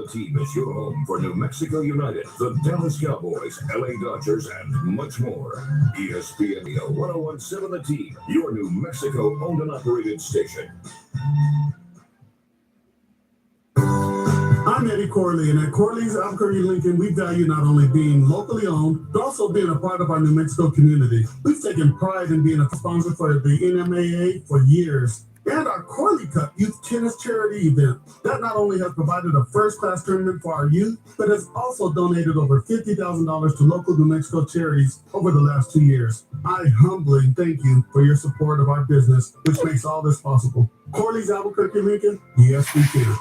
team is your home for New Mexico United, the Dallas Cowboys, LA Dodgers, and much more. ESPN 1017 The Team, your New Mexico owned and operated station. I'm Eddie Corley, and at Corley's Albuquerque Lincoln, we value not only being locally owned, but also being a part of our New Mexico community. We've taken pride in being a sponsor for the NMAA for years, and our Corley Cup youth tennis charity event. That not only has provided a first-class tournament for our youth, but has also donated over $50,000 to local New Mexico charities over the last 2 years. I humbly thank you for your support of our business, which makes all this possible. Corley's Albuquerque Lincoln, yes we can.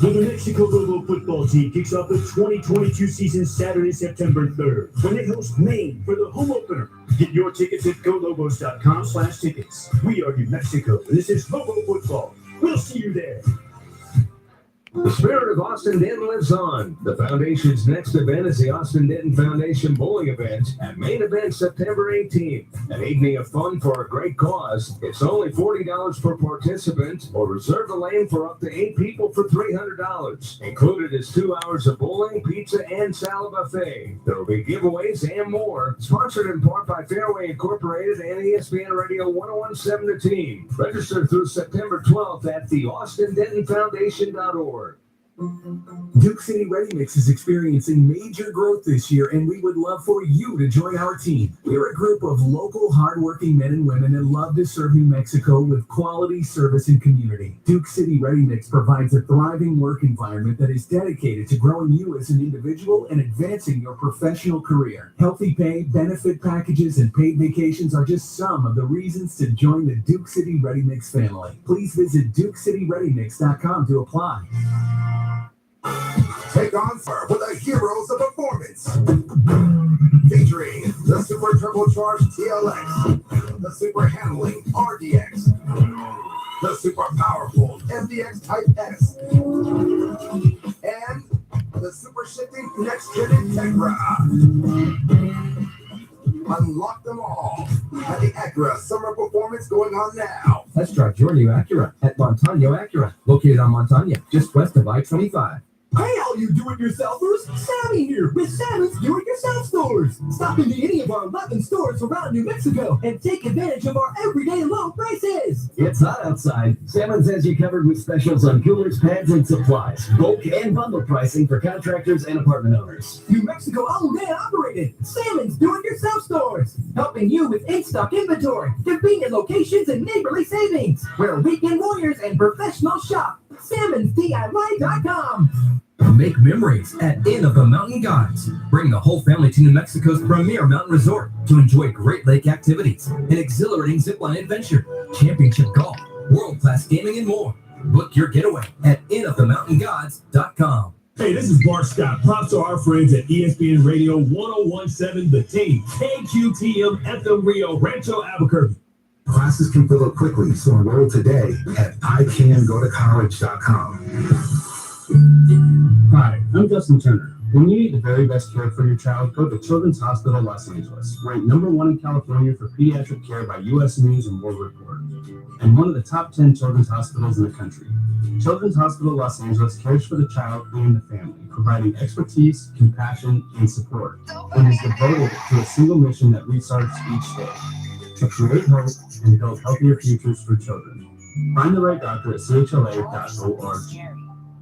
The New Mexico Lobo football team kicks off the 2022 season Saturday, September 3rd, when they host Maine for the home opener. Get your tickets at golobos.com/tickets. We are New Mexico. This is Lobo football. We'll see you there. The spirit of Austin Denton lives on. The Foundation's next event is the Austin Denton Foundation Bowling Event at main event September 18th. An evening of fun for a great cause. It's only $40 per participant, or reserve a lane for up to 8 people for $300. Included is 2 hours of bowling, pizza, and salad buffet. There will be giveaways and more. Sponsored in part by Fairway Incorporated and ESPN Radio 1017 The Team. Register through September 12th at the AustinDentonFoundation.org. Duke City Ready Mix is experiencing major growth this year, and we would love for you to join our team. We're a group of local, hardworking men and women that love to serve New Mexico with quality service and community. Duke City Ready Mix provides a thriving work environment that is dedicated to growing you as an individual and advancing your professional career. Healthy pay, benefit packages, and paid vacations are just some of the reasons to join the Duke City Ready Mix family. Please visit DukeCityReadyMix.com to apply. Take on fire with the heroes of performance. Featuring the super turbocharged TLX, the super handling RDX, the super powerful MDX Type S, and the super shifting next gen Integra. Unlock them all at the Acura Summer Performance going on now. Let's drive your new Acura at Montano Acura, located on Montano, just west of I-25. Hey, all you do-it-yourselfers! Sammy here with Salmon's Do-It-Yourself Stores. Stop into any of our 11 stores around New Mexico and take advantage of our everyday low prices. It's hot outside. Salmon's has you covered with specials on coolers, pads, and supplies. Bulk and bundle pricing for contractors and apartment owners. New Mexico owned and operated. Salmon's Do-It-Yourself Stores. Helping you with in-stock inventory, convenient locations, and neighborly savings. We're weekend warriors and professional shop. SalmonsDIY.com. Make memories at Inn of the Mountain Gods. Bring the whole family to New Mexico's premier mountain resort to enjoy Great Lake activities, an exhilarating zipline adventure, championship golf, world-class gaming, and more. Book your getaway at innofthemountaingods.com. Hey, this is Bart Scott. Props to our friends at ESPN Radio 1017 The Team, KQTM FM Rio Rancho Albuquerque. Classes can fill up quickly, so enroll today at icangotocollege.com. Hi, I'm Justin Turner. When you need the very best care for your child, go to Children's Hospital Los Angeles, ranked #1 in California for pediatric care by U.S. News and World Report, and one of the top 10 children's hospitals in the country. Children's Hospital Los Angeles cares for the child and the family, providing expertise, compassion, and support, and is devoted to a single mission that restarts each day: to create hope and build healthier futures for children. Find the right doctor at chla.org.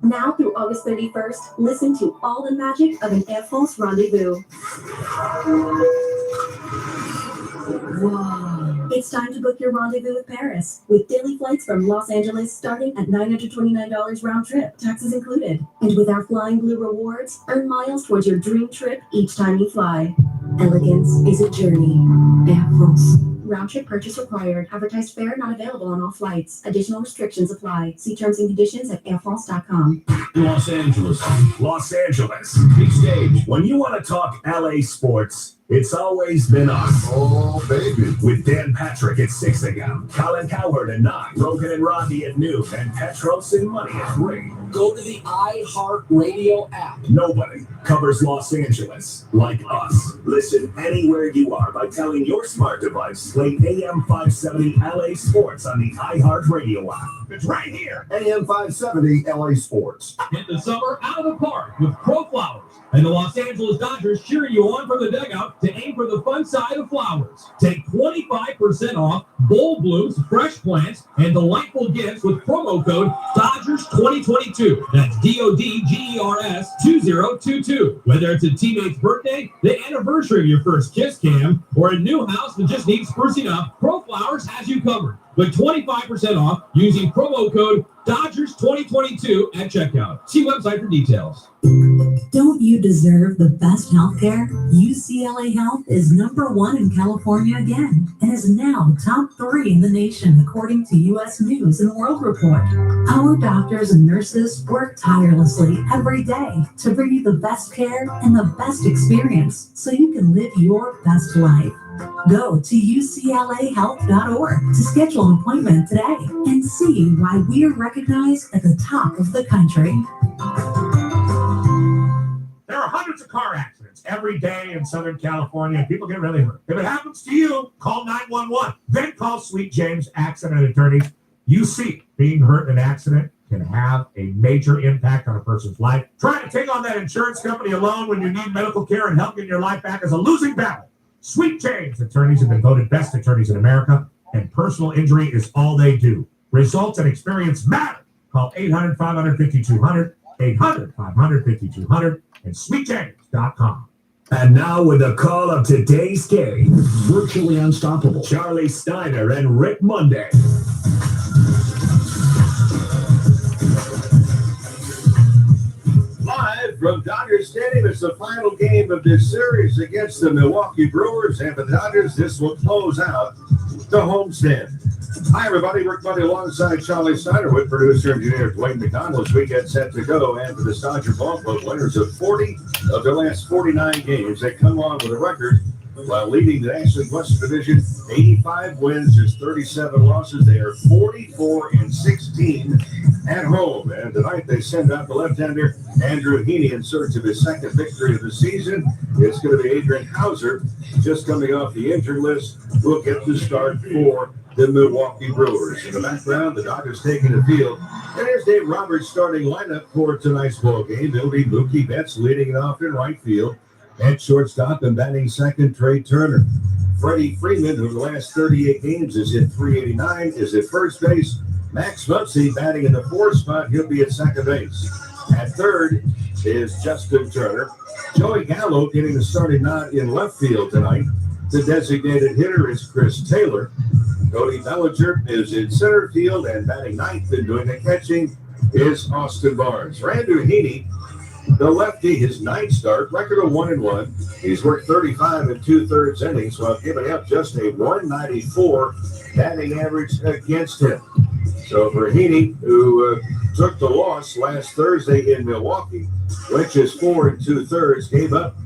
Now through August 31st, listen to all the magic of an Air France rendezvous. Whoa. It's time to book your rendezvous with Paris, with daily flights from Los Angeles starting at $929 round trip, taxes included. And with our Flying Blue rewards, earn miles towards your dream trip each time you fly. Elegance is a journey. Air France. Round trip purchase required. Advertised fare not available on all flights. Additional restrictions apply. See terms and conditions at airfrance.com. Los Angeles. Big stage. When you want to talk LA sports, it's always been us. Oh, baby. With Dan Patrick at 6 a.m., Colin Cowherd at 9, Rogan and Rodney at noon, and Petros and Money at 3. Go to the iHeartRadio app. Nobody covers Los Angeles like us. Listen anywhere you are by telling your smart device, play AM 570 LA Sports on the iHeartRadio app. It's right here. AM 570 LA Sports. Hit the summer out of the park with Pro Flowers. And the Los Angeles Dodgers cheering you on from the dugout to aim for the fun side of flowers. Take 25% off bold blooms, fresh plants, and delightful gifts with promo code Dodgers2022. That's DODGERS 2022. Whether it's a teammate's birthday, the anniversary of your first kiss cam, or a new house that just needs sprucing up, Pro Flowers has you covered. With 25% off using promo code Dodgers2022 at checkout. See website for details. Don't you deserve the best healthcare? UCLA Health is #1 in California again and is now top 3 in the nation according to U.S. News and World Report. Our doctors and nurses work tirelessly every day to bring you the best care and the best experience so you can live your best life. Go to uclahealth.org to schedule an appointment today and see why we are recognized at the top of the country. There are hundreds of car accidents every day in Southern California, and people get really hurt. If it happens to you, call 911. Then call Sweet James Accident Attorneys. You see, being hurt in an accident can have a major impact on a person's life. Trying to take on that insurance company alone when you need medical care and help get your life back is a losing battle. Sweet James Attorneys have been voted best attorneys in America, and personal injury is all they do. Results and experience matter. Call 800-550-200, 800-550-200, and sweetjames.com. And now with the call of today's game, virtually unstoppable, Charlie Steiner and Rick Monday. Live from Dodger Stadium, it's the final game of this series against the Milwaukee Brewers. And for the Dodgers, this will close out the homestand. Hi, everybody. Rick Monday alongside Charlie Steiner with producer engineer Dwayne McDonald. As we get set to go, and for the Dodger ball club, winners of 40 of their last 49 games, they come on with a record while leading the National Western Division. 85 wins, just 37 losses. They are 44-16 at home. And tonight they send out the left-hander Andrew Heaney in search of his second victory of the season. It's going to be Adrian Hauser, just coming off the injury list, who will get the start for the Milwaukee Brewers. In the background, the Dodgers taking the field. And here's Dave Roberts' starting lineup for tonight's ball game. It'll be Mookie Betts leading it off in right field. At shortstop and batting second, Trey Turner. Freddie Freeman, who the last 38 games is hit .389, is at first base. Max Muncy batting in the fourth spot. He'll be at second base. At third is Justin Turner. Joey Gallo getting the starting nod in left field tonight. The designated hitter is Chris Taylor. Cody Bellinger is in center field, and batting ninth and doing the catching is Austin Barnes. Andrew Heaney, the lefty, his ninth start, record of 1-1. He's worked 35 2/3 innings while giving up just a 194 batting average against him. So for Heaney, who took the loss last Thursday in Milwaukee, which is 4 2/3, gave up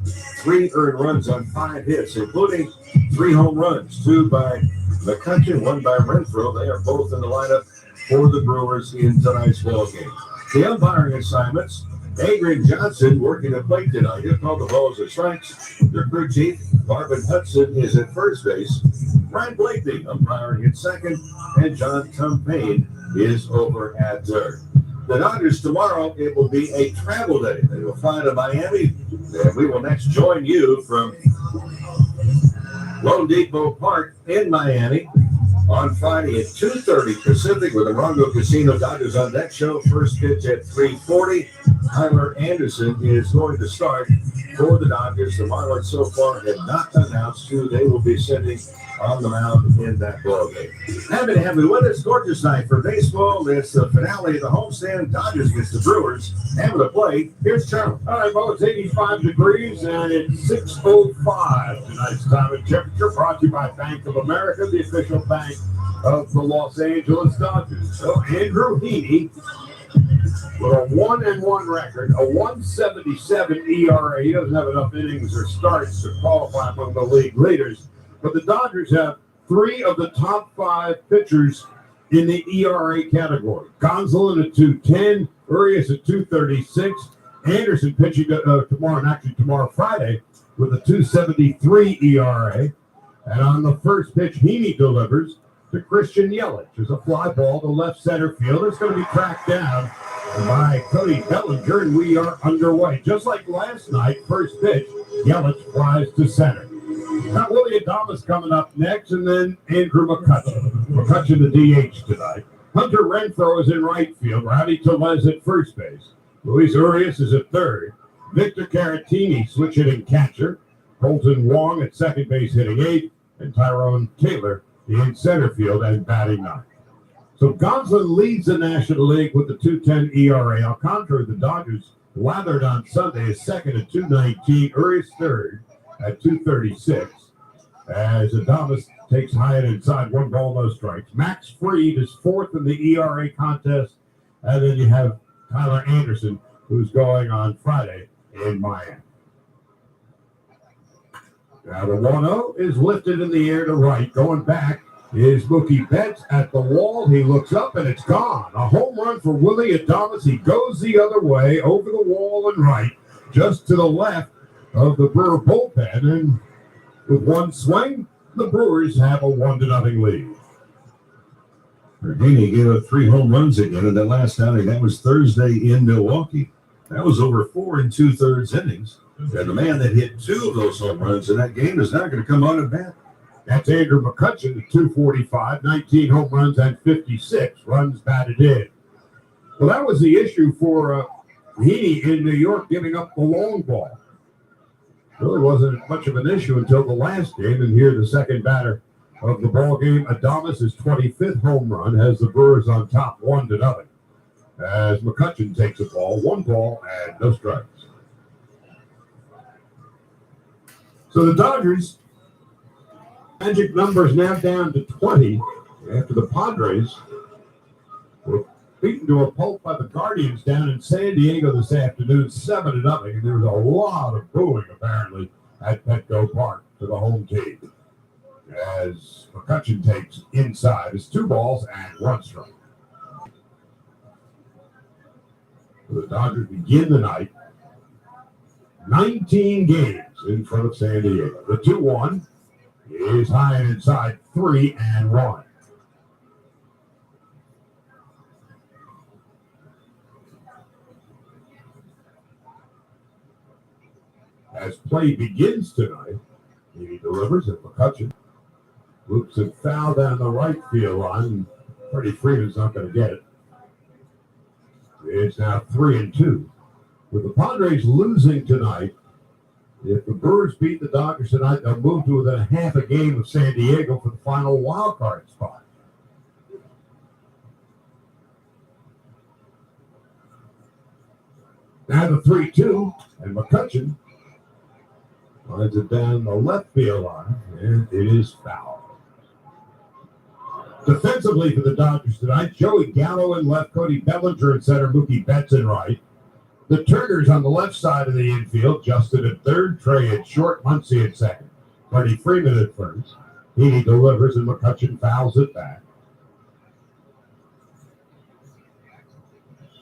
3 earned runs on 5 hits, including 3 home runs, 2 by McCutcheon, 1 by Renfroe. They are both in the lineup for the Brewers in tonight's ball game. The umpiring assignments: Adrian Johnson working the plate tonight. He'll call the balls and strikes. Their crew chief, Marvin Hudson, is at first base. Brian Blakely umpiring at second, and John Tumpane is over at third. The Dodgers tomorrow, it will be a travel day. They will fly to Miami, and we will next join you from Lone Depot Park in Miami on Friday at 2:30 Pacific with the Morongo Casino Dodgers on Deck show. First pitch at 3:40. Tyler Anderson is going to start for the Dodgers. The Marlins so far have not announced who they will be sending on the mound in that ball game. Happy to have you with us. Gorgeous night for baseball. It's the finale of the homestand. Dodgers against the Brewers. Having to play. Here's Charlie. All right, well, it's 85 degrees and it's 6:05 tonight's time and temperature. Brought to you by Bank of America, the official bank of the Los Angeles Dodgers. So Andrew Heaney with a 1-1 record, a 1.77 ERA. He doesn't have enough innings or starts to qualify among the league leaders. But the Dodgers have 3 of the top 5 pitchers in the ERA category. Gonsolin at 2.10, Urias at 2.36, Anderson pitching tomorrow, and actually tomorrow Friday, with a 2.73 ERA. And on the first pitch, Heaney delivers to to Christian Yelich. There's a fly ball to left center field. It's going to be tracked down by Cody Bellinger, and we are underway. Just like last night, first pitch, Yelich flies to center. Got Willie Adames coming up next, and then Andrew McCutchen. McCutchen the DH tonight. Hunter Renfroe is in right field. Rowdy Tellez at first base. Luis Urias is at third. Victor Caratini switch hitting catcher. Colton Wong at second base hitting eighth. And Tyrone Taylor in center field and batting ninth. So Gonsolin leads the National League with the 2.10 ERA. Alcantara, the Dodgers, lathered on Sunday, is second at 2.19. Urias third at 2.36. As Adames takes Hyatt inside, 1 ball, no strikes. Max Fried is fourth in the ERA contest. And then you have Tyler Anderson, who's going on Friday in Miami. Now the 1-0 is lifted in the air to right. Going back is Mookie Betts at the wall. He looks up and it's gone. A home run for Willie Adames. He goes the other way over the wall and right, just to the left of the Brewer bullpen. And with one swing, the Brewers have a 1-0 lead. Heaney gave up 3 home runs again in that last outing. That was Thursday in Milwaukee. That was over 4 2/3 innings. And the man that hit 2 of those home runs in that game is not going to come out of bat. That's Andrew McCutchen at 245, 19 home runs and 56 runs batted in. Well, that was the issue for Heaney in New York, giving up the long ball. Really wasn't much of an issue until the last game. And here, the second batter of the ball game, Adames' 25th home run, has the Brewers on top 1-0. As McCutchen takes a ball, 1 ball and no strikes. So the Dodgers, magic numbers now down to 20 after the Padres were beaten to a pulp by the Guardians down in San Diego this afternoon, 7-0. And there was a lot of booing, apparently, at Petco Park for the home team. As McCutchen takes inside, it's 2 balls and 1 strike. So the Dodgers begin the night 19 games in front of San Diego. The 2-1 is high and inside, 3-1. As play begins tonight, he delivers at McCutchen. Loops it foul down the right field line. Freddie Freeman's not going to get it. It's now 3-2. With the Padres losing tonight, if the Brewers beat the Dodgers tonight, they'll move to within half a game of San Diego for the final wild card spot. Now the 3-2, and McCutchen lines it down the left field line, and it is foul. Defensively for the Dodgers tonight, Joey Gallo in left, Cody Bellinger in center, Mookie Betts in right. The Turners on the left side of the infield, Justin at third, Trey at short, Muncy at second. Freddie Freeman at first. He delivers and McCutchen fouls it back.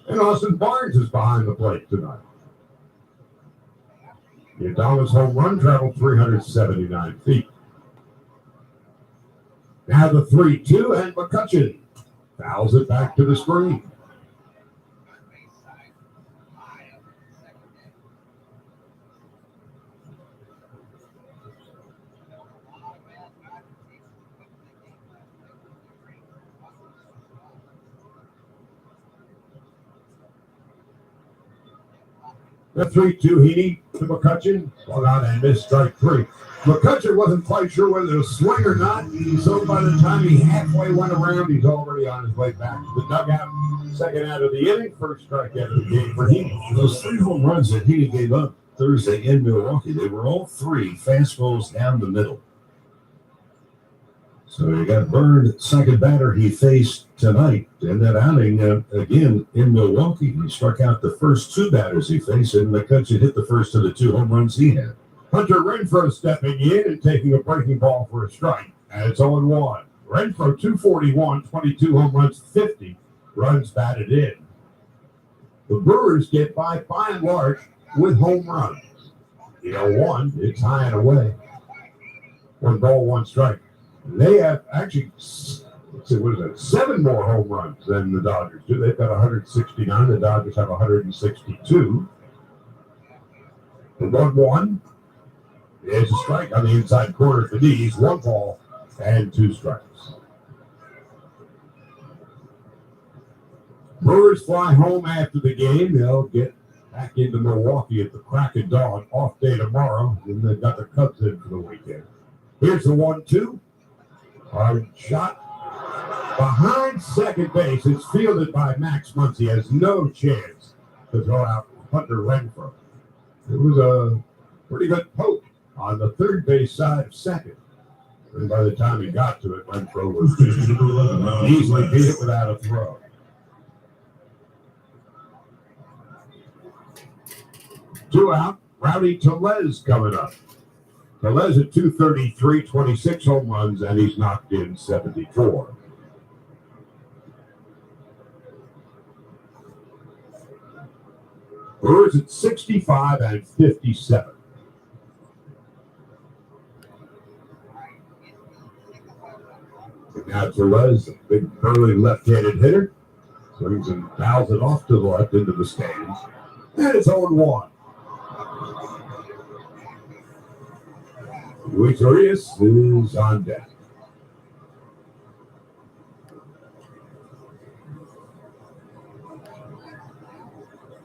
And Austin Barnes is behind the plate tonight. The Adames home run traveled 379 feet. Now the 3-2, and McCutchen fouls it back to the screen. The 3-2, Heaney to McCutchen. Swung out and missed strike 3. McCutchen wasn't quite sure whether to swing or not. So by the time he halfway went around, he's already on his way back to the dugout. Second out of the inning, first strikeout of the game for Heaney. Those 3 home runs that Heaney gave up Thursday in Milwaukee, they were all 3 fastballs down the middle. So he got burned. Second batter he faced tonight in that outing again in Milwaukee. He struck out the first 2 batters he faced, and McCutchen hit the first of the 2 home runs he had. Hunter Renfroe stepping in and taking a breaking ball for a strike. And it's 0-1. Renfroe 241, 22 home runs, 50 runs batted in. The Brewers get by and large with home runs. The 0-1, it's high and away. 1 ball, 1 strike. They have actually let's see, what is that? 7 more home runs than the Dodgers do. They've got 169. The Dodgers have 162. The 1-1 is a strike on the inside corner of the knees. 1 ball and 2 strikes. Brewers fly home after the game. They'll get back into Milwaukee at the crack of dawn. Off day tomorrow. And they've got the Cubs in for the weekend. Here's the 1-2. Hard shot behind second base. It's fielded by Max Muncy. He has no chance to throw out Hunter Renfroe. It was a pretty good poke on the third base side of second. And by the time he got to it, Renfroe was easily beat it without a throw. Two out. Rowdy Tellez coming up. Tellez at 233, 26 home runs, and he's knocked in 74. Brewers at 65 and 57. And now Tellez, a big burly left-handed hitter, swings and fouls it off to the left into the stands. And it's 0-1. Luis Urias is on deck.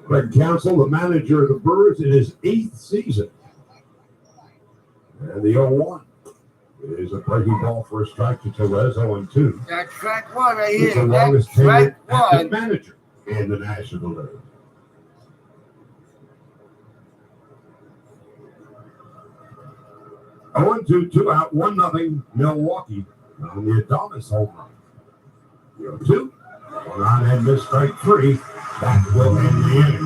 Greg Counsell, the manager of the Brewers, in his 8th season. And the 0-1 is a breaking ball for a strike to Tellez, 0-2. That's strike 1 right here. It's the longest tenured active manager in the National League. A 1-2, 2 out, 1-0 Milwaukee on the Adames home run. 0-2, 1 on and miss strike 3. That will end the inning.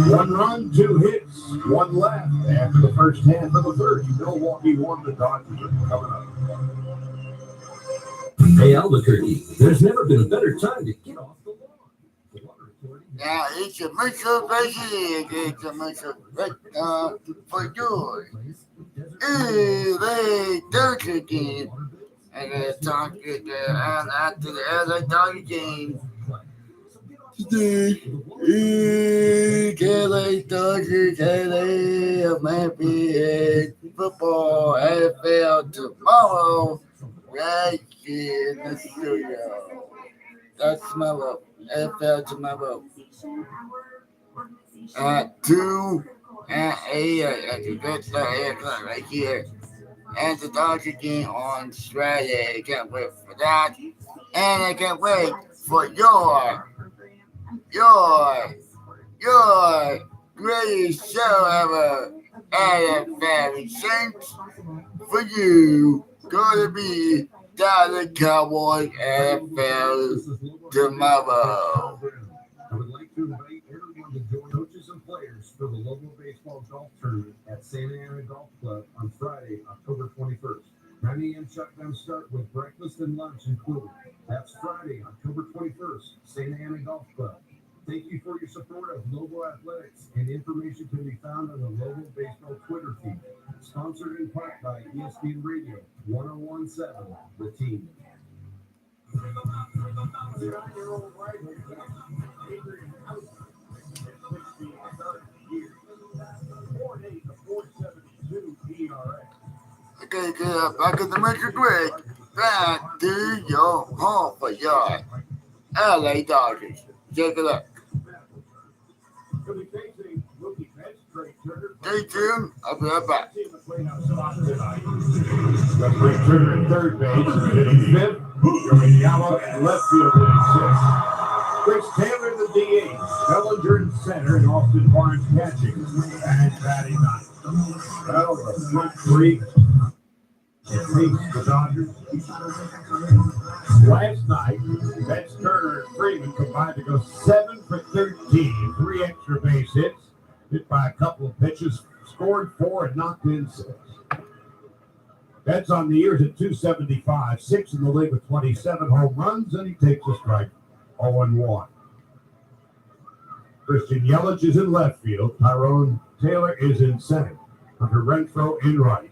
1 run, 2 hits, 1 left after the first half of the third. Milwaukee won. The Dodgers are coming up. Hey, Albuquerque, there's never been a better time to get off the lawn. The Water Authority. Now, it's a commercial right here. It's a commercial right for yours. They don't again. And they're talking after the LA Dodger game. Today, LA Dodgers, LA American football, NFL tomorrow, right here in the studio. That's tomorrow, NFL tomorrow. At 2 and 8 at the good start 8 o'clock right here. And the Dodger game on Friday. I can't wait for that. And I can't wait for your greatest show ever at Family Saints. For you, going to be Dallas Cowboys NFL tomorrow. I would like to invite everyone to join coaches and players for the local baseball golf tournament at Santa Ana Golf Club on Friday, October 21st. 9 a.m. shutdown start with breakfast and lunch included. That's Friday, October 21st, Santa Ana Golf Club. Thank you for your support of Lobo Athletics, and information can be found on the Lobo Baseball Twitter feed. Sponsored in part by ESPN Radio 1017, The Team. Okay, good. Back in the Metro Grid. Back to your home for your LA Dodgers. Take a look. Stay tuned. I'll be right back. Jeffrey Turner at third base, hitting fifth. Joey Gallo at left field hitting sixth. Chris Taylor in the DH. Bellinger in center and Austin Barnes catching. And batting ninth. Well, the front three beats the Dodgers. Last night, Betts, Turner, and Freeman combined to go 7 for 13. 3 extra base hits. Hit by a couple of pitches. Scored 4 and knocked in 6. Betts on the years at 275. 6 in the league with 27 home runs. And he takes a strike. 0-1. Christian Yelich is in left field. Tyrone Taylor is in center. Hunter Renfroe in right.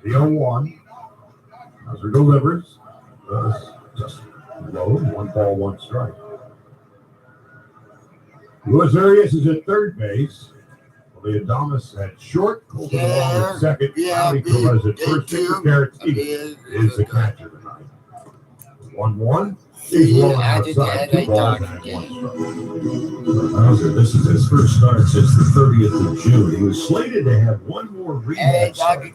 The 0-1. Hauser delivers. Just low. 1 ball, 1 strike. Luis Arias is at third base. Adamas at short. Colton along at second. Rowdy Perez at first. Victor Caratini is the catcher tonight. 1-1. He's rolling outside. 2 balls and 1 strike. Hauser, this is his first start since the 30th of June. He was slated to have one more rehab start.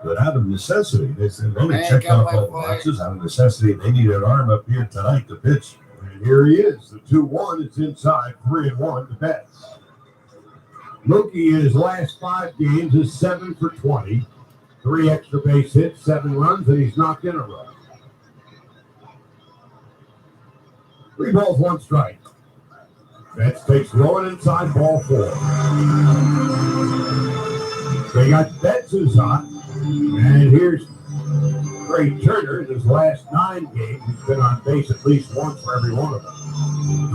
But out of necessity, they said, well, they checked off all the boxes. Out of necessity, they need an arm up here tonight to pitch. And here he is. The 2-1 is inside. 3-1 to Betts. Mookie in his last 5 games is 7 for 20. 3 extra base hits, 7 runs, and he's knocked in a run. 3 balls, 1 strike. Betts takes low and inside, ball 4. They got Betts who's hot. And here's Trey Turner in his last 9 games. He's been on base at least once for every one of them.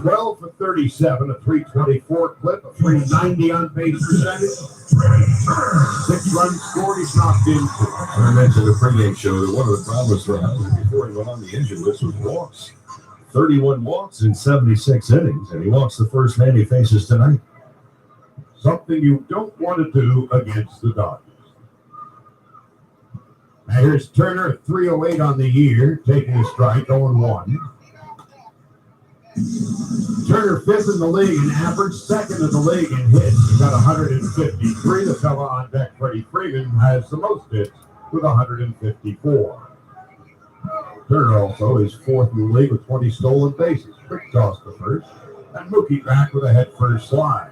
12 for 37, a 324 clip, a 390 on base percentage. 6 runs scored, he's knocked in. I mentioned the pregame show that one of the problems for Hauser before he went on the injury list was walks. 31 walks in 76 innings, and he walks the first man he faces tonight. Something you don't want to do against the Dodgers. Now here's Turner at 308 on the year, taking a strike, 0-1. Turner 5th in the league in average, 2nd in the league in hits. He got 153. The fellow on deck, Freddie Freeman, has the most hits with 154. Turner also is 4th in the league with 20 stolen bases. Quick toss to first. And Mookie back with a head first slide.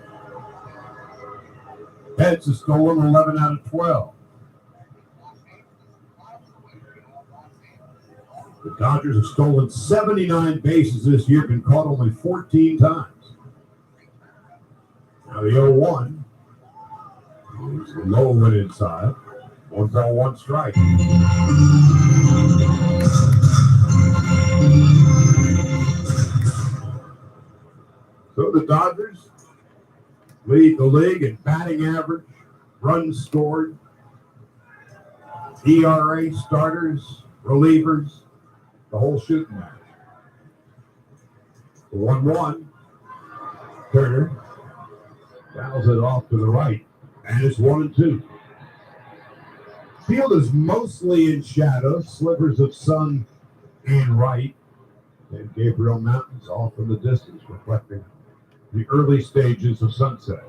Betts has stolen 11 out of 12. The Dodgers have stolen 79 bases this year, been caught only 14 times. Now the 0-1 is low and inside. 1 ball, 1 strike. So the Dodgers lead the league in batting average, runs scored, ERA, starters, relievers, the whole shooting match. The 1-1. Turner fouls it off to the right, and it's 1-2. Field is mostly in shadow, slivers of sun in right, and Gabriel Mountains off in the distance, reflecting the early stages of sunset.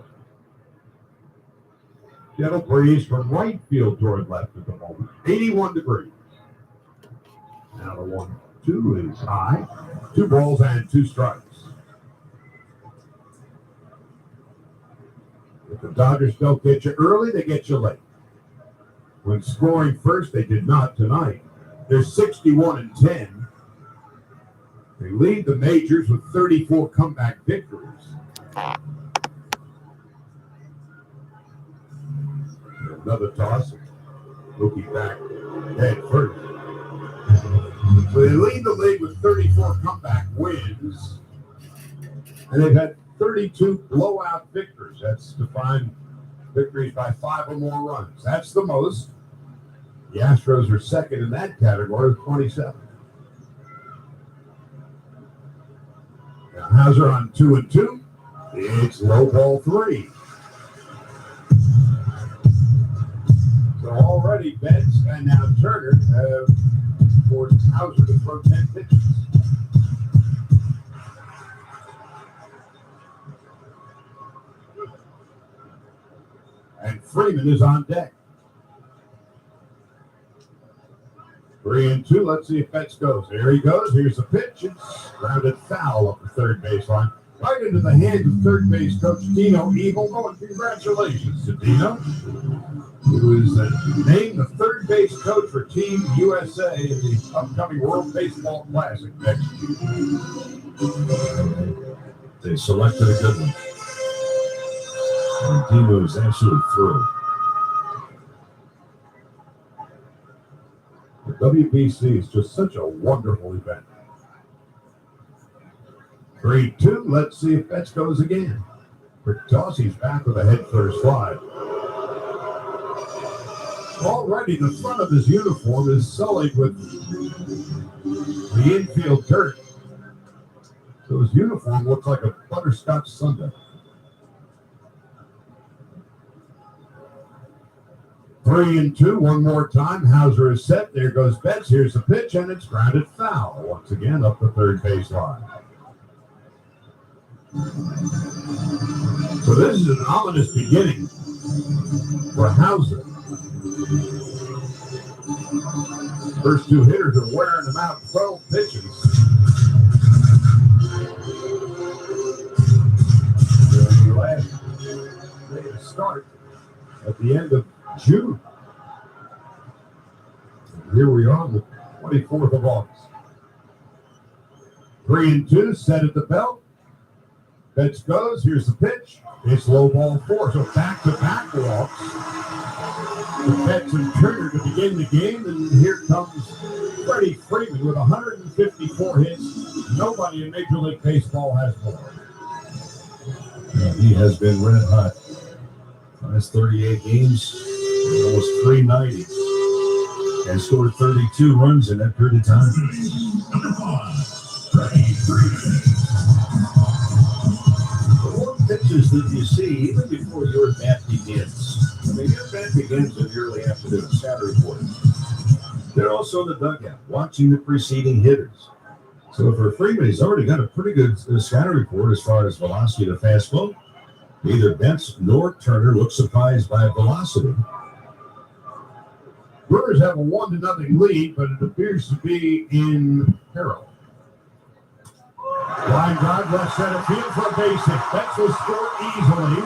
Gentle breeze from right field toward left at the moment, 81 degrees. Now the 1-2 is high. 2 balls and 2 strikes. If the Dodgers don't get you early, they get you late. When scoring first, they did not tonight. They're 61-10. They lead the majors with 34 comeback victories. Another toss. Mookie back head first. So they lead the league with 34 comeback wins. And they've had 32 blowout victories. That's defined victories by 5 or more runs. That's the most. The Astros are second in that category with 27. Now Hauser on 2-2. It's low ball 3. So already Betts and now Turner have forced Hauser to throw 10 pitches. And Freeman is on deck. 3-2. Let's see if Betts goes. There he goes. Here's the pitch. It's grounded foul up the third baseline. Right into the hands of third base coach Dino Evil. Oh, and congratulations to Dino, who is named the third base coach for Team USA in the upcoming World Baseball Classic next year. They selected a good one. And Dino is absolutely thrilled. The WBC is just such a wonderful event. 3-2. Let's see if Betts goes again. Bertossi's back with a head first slide. Already the front of his uniform is sullied with the infield dirt. So his uniform looks like a butterscotch sundae. 3-2, one more time. Hauser is set. There goes Betts. Here's the pitch, and it's grounded foul. Once again, up the third base line. So this is an ominous beginning for Hauser. First two hitters are wearing them out 12 pitches. The last day to start at the end of June. And here we are on the 24th of August. 3-2, set at the belt. Betts goes. Here's the pitch. It's low ball 4. So back-to-back walks. The Betts and Turner to begin the game. And here comes Freddie Freeman with 154 hits. Nobody in Major League Baseball has more. Yeah, he has been red hot. Last 38 games, almost 390. And scored 32 runs in that period of time. The more pitches that you see, even before your bat begins. I mean, your bat begins in the early afternoon, Saturday morning. They're also in the dugout, watching the preceding hitters. So for Freeman, he's already got a pretty good scatter report as far as velocity of the fastball. Neither Betts nor Turner look surprised by velocity. Brewers have a 1-0 lead, but it appears to be in peril. Line drive left center field for a base hit. Betts will score easily.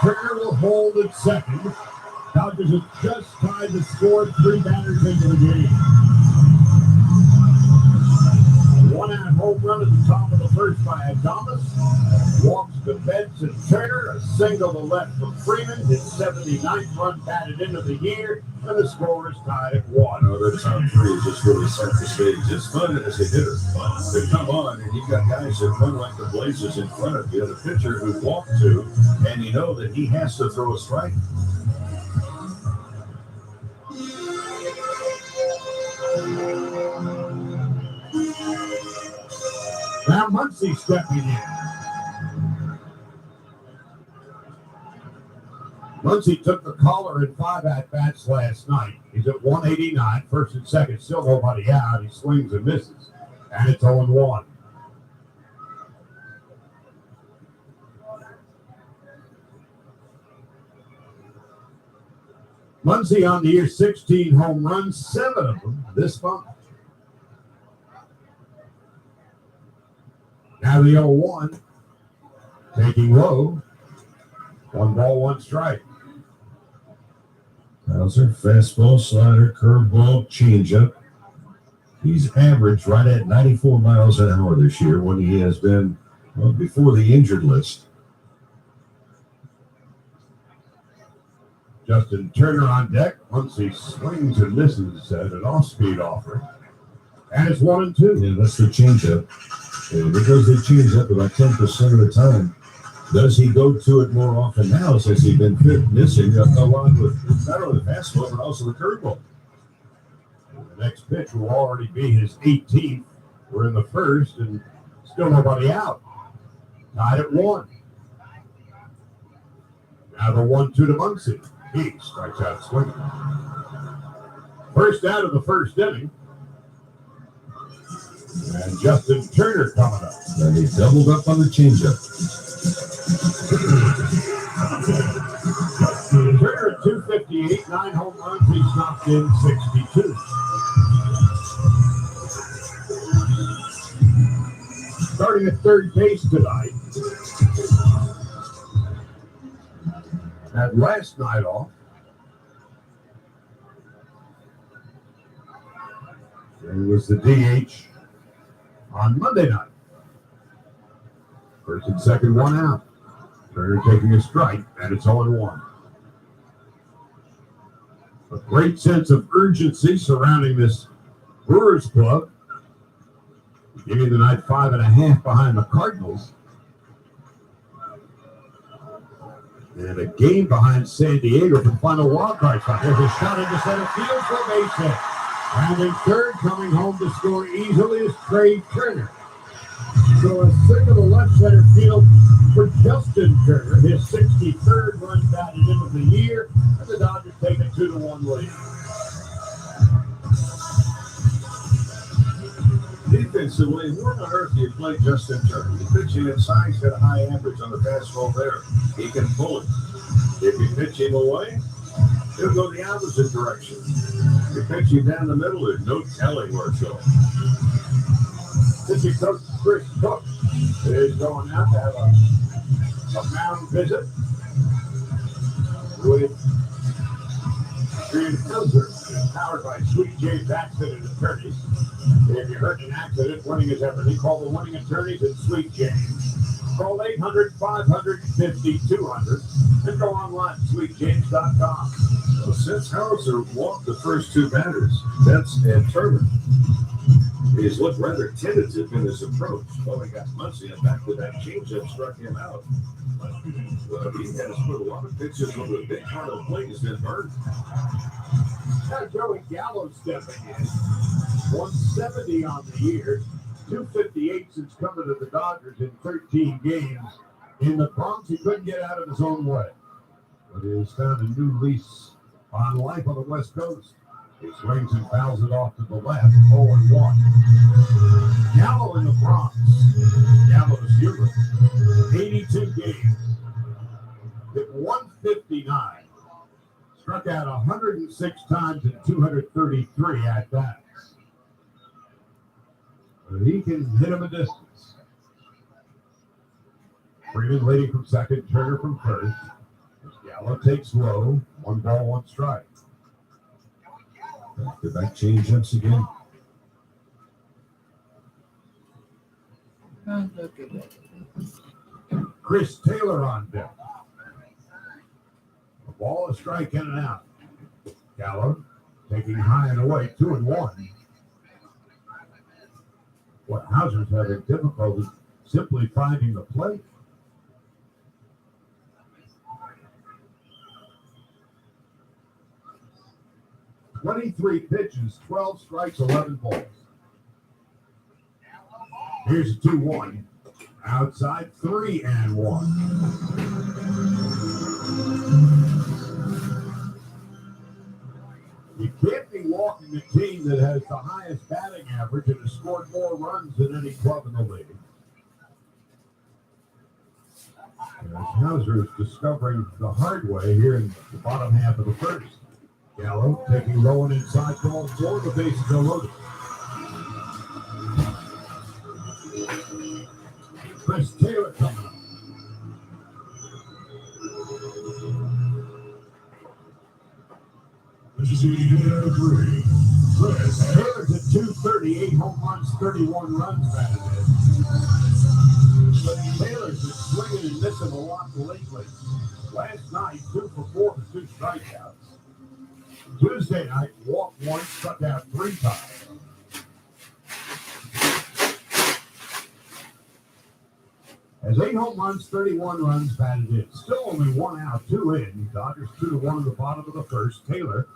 Turner will hold at second. Dodgers have just tied the score 3 batters into the game. One-out home run at the top of the first by Adames. Walks to Betts and Turner. A single to left from Freeman. His 79th run batted into the year, and the score is tied at 1. Oh, the top 3 just really set the stage. It's fun as a hitter to come on, and you've got guys that run like the blazes in front of you. The pitcher who walked to, and you know that he has to throw a strike. Now Muncy stepping in. Muncy took the collar in 5 at-bats last night. He's at 189, first and second, still nobody out. He swings and misses, and it's 0-1. Muncy on the year, 16 home runs, 7 of them this month. Now the 0-1, taking low. 1 ball, 1 strike. Hauser, fastball, slider, curveball, changeup. He's averaged right at 94 miles an hour this year when he has been before the injured list. Justin Turner on deck. Once he swings and misses at an off-speed offer. And it's 1-2. Yeah, that's the changeup. And because they change up about 10% of the time, does he go to it more often now since he's been missing a lot with not only the fastball but also the curveball? The next pitch will already be his 18th. We're in the first and still nobody out. Tied at 1. Now the 1-2 to Muncy. He strikes out swinging. First out of the first inning. And Justin Turner coming up. And he doubled up on the changeup. Turner at 258, 9 home runs. He's knocked in 62. Starting at third base tonight. Had last night off. It was the DH on Monday night. First and second, 1 out. Turner taking a strike, and it's 0-1. A great sense of urgency surrounding this Brewers club. Beginning the night 5.5 behind the Cardinals. And a game behind San Diego for the final wild card spot. There's a shot into center field for a base hit. Rounding third, coming home to score easily is Trey Turner. So a single to left center field for Justin Turner, his 63rd run batted in of the year, and the Dodgers take a 2-1 lead. Defensively, where on earth do you play Justin Turner? He's pitching inside, he's got a high average on the fastball there. He can pull it. If you pitch him away, he'll go the opposite direction. If you pitch him down the middle, there's no telling where it's going. Pitching coach Chris Cook is going out to have a mound visit with Green Hauser, powered by Sweet James Accident Attorneys. If you're hurt in an accident, winning is everything. Call the winning attorneys at Sweet James. Call 800-500-5200 and go online at sweetjames.com. Well, since Hauser walked the first two batters, Betts and Turner, he's looked rather tentative in his approach. Well, he got Muncy and back with that changeup struck him out. He has put a lot of pitches over the big part of the plate has been burned. Now Joey Gallo stepping in. 170 on the year. 258 since coming to the Dodgers in 13 games. In the Bronx, he couldn't get out of his own way. But he has found a new lease on life on the West Coast. He swings and fouls it off to the left, 0-1. Gallo in the Bronx. Gallo's human. 82 games. Hit 159. Struck out 106 times and 233 at bats. But he can hit him a distance. Freeman leading from second, Turner from first. Gallo takes low. 1 ball, 1 strike. Back change-ups again. Chris Taylor on deck. A ball, a strike, in and out. Gallo taking high and away, 2-1. What Hauser's having difficulty simply finding the plate. "23 pitches, 12 strikes, 11 balls." Here's a 2-1. Outside, 3-1. You can't be walking the team that has the highest batting average and has scored more runs than any club in the league. As Hauser is discovering the hard way here in the bottom half of the first. Gallo taking low and inside, ball 4, the bases are loaded. Chris Taylor coming up. This is Indiana 3. Chris Taylor's at 238 home runs, 31 runs batted in. But Taylor's been swinging and missing a lot lately. Last night, 2 for 4 with 2 strikeouts. Tuesday night, walked 1, struck out 3 times. Has 8 home runs, 31 runs batted in. Still only 1 out, 2 in. Dodgers 2-1 in the bottom of the first. Taylor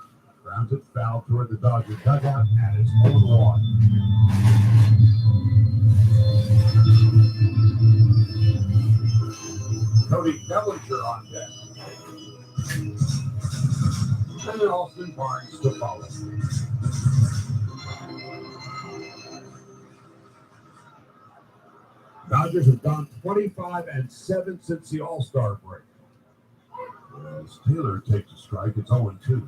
grounds it foul toward the Dodgers dugout, and it's 0-1. Cody Bellinger on deck. And then Austin Barnes to follow. Dodgers have gone 25-7 since the All-Star break. As Taylor takes a strike, it's 0-2.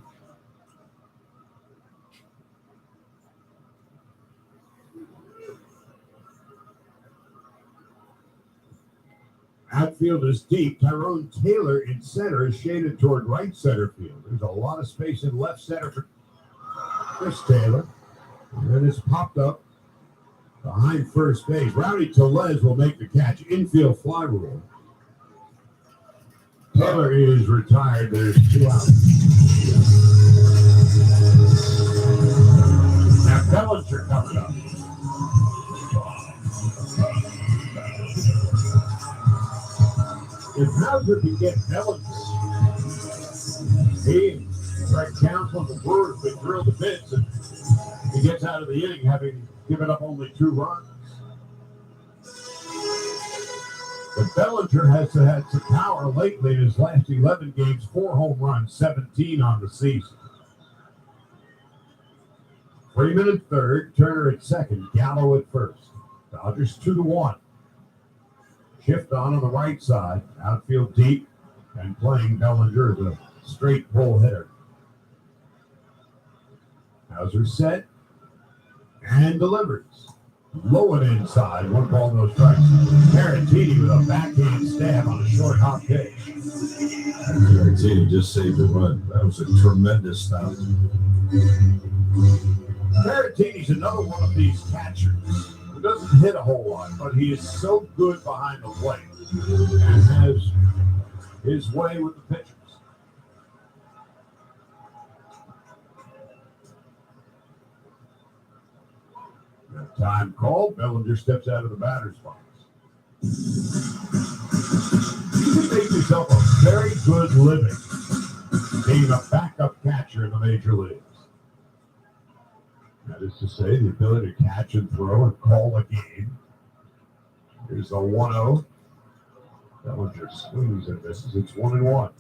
Outfield is deep. Tyrone Taylor in center is shaded toward right center field. There's a lot of space in left center for Chris Taylor. And it's popped up behind first base. Rowdy Tellez will make the catch. Infield fly rule. Taylor is retired. There's 2 outs. Now Bellinger coming up. If Hauser can get Bellinger He and Greg Counsell, the Brewers, been thrilled to bits, and he gets out of the inning having given up only 2 runs. But Bellinger has had some power lately in his last 11 games, 4 home runs, 17 on the season. Freeman at third, Turner at second, Gallo at first. Dodgers 2-1. Shift on the right side, outfield deep, and playing Bellinger as a straight pull hitter. Hauser set and delivers. Low and inside, 1 ball, no strikes. Tarantini with a backhand stab on a short hop pitch. Tarantini just saved a run. That was a tremendous stop. Tarantini's another one of these catchers who doesn't hit a whole lot, but he is so good behind the plate and has his way with the pitchers. That time called, Bellinger steps out of the batter's box. You can make yourself a very good living being a backup catcher in the major leagues. That is to say, the ability to catch and throw and call a game. Here's the 1-0. Bellinger swings and misses. It's 1-1.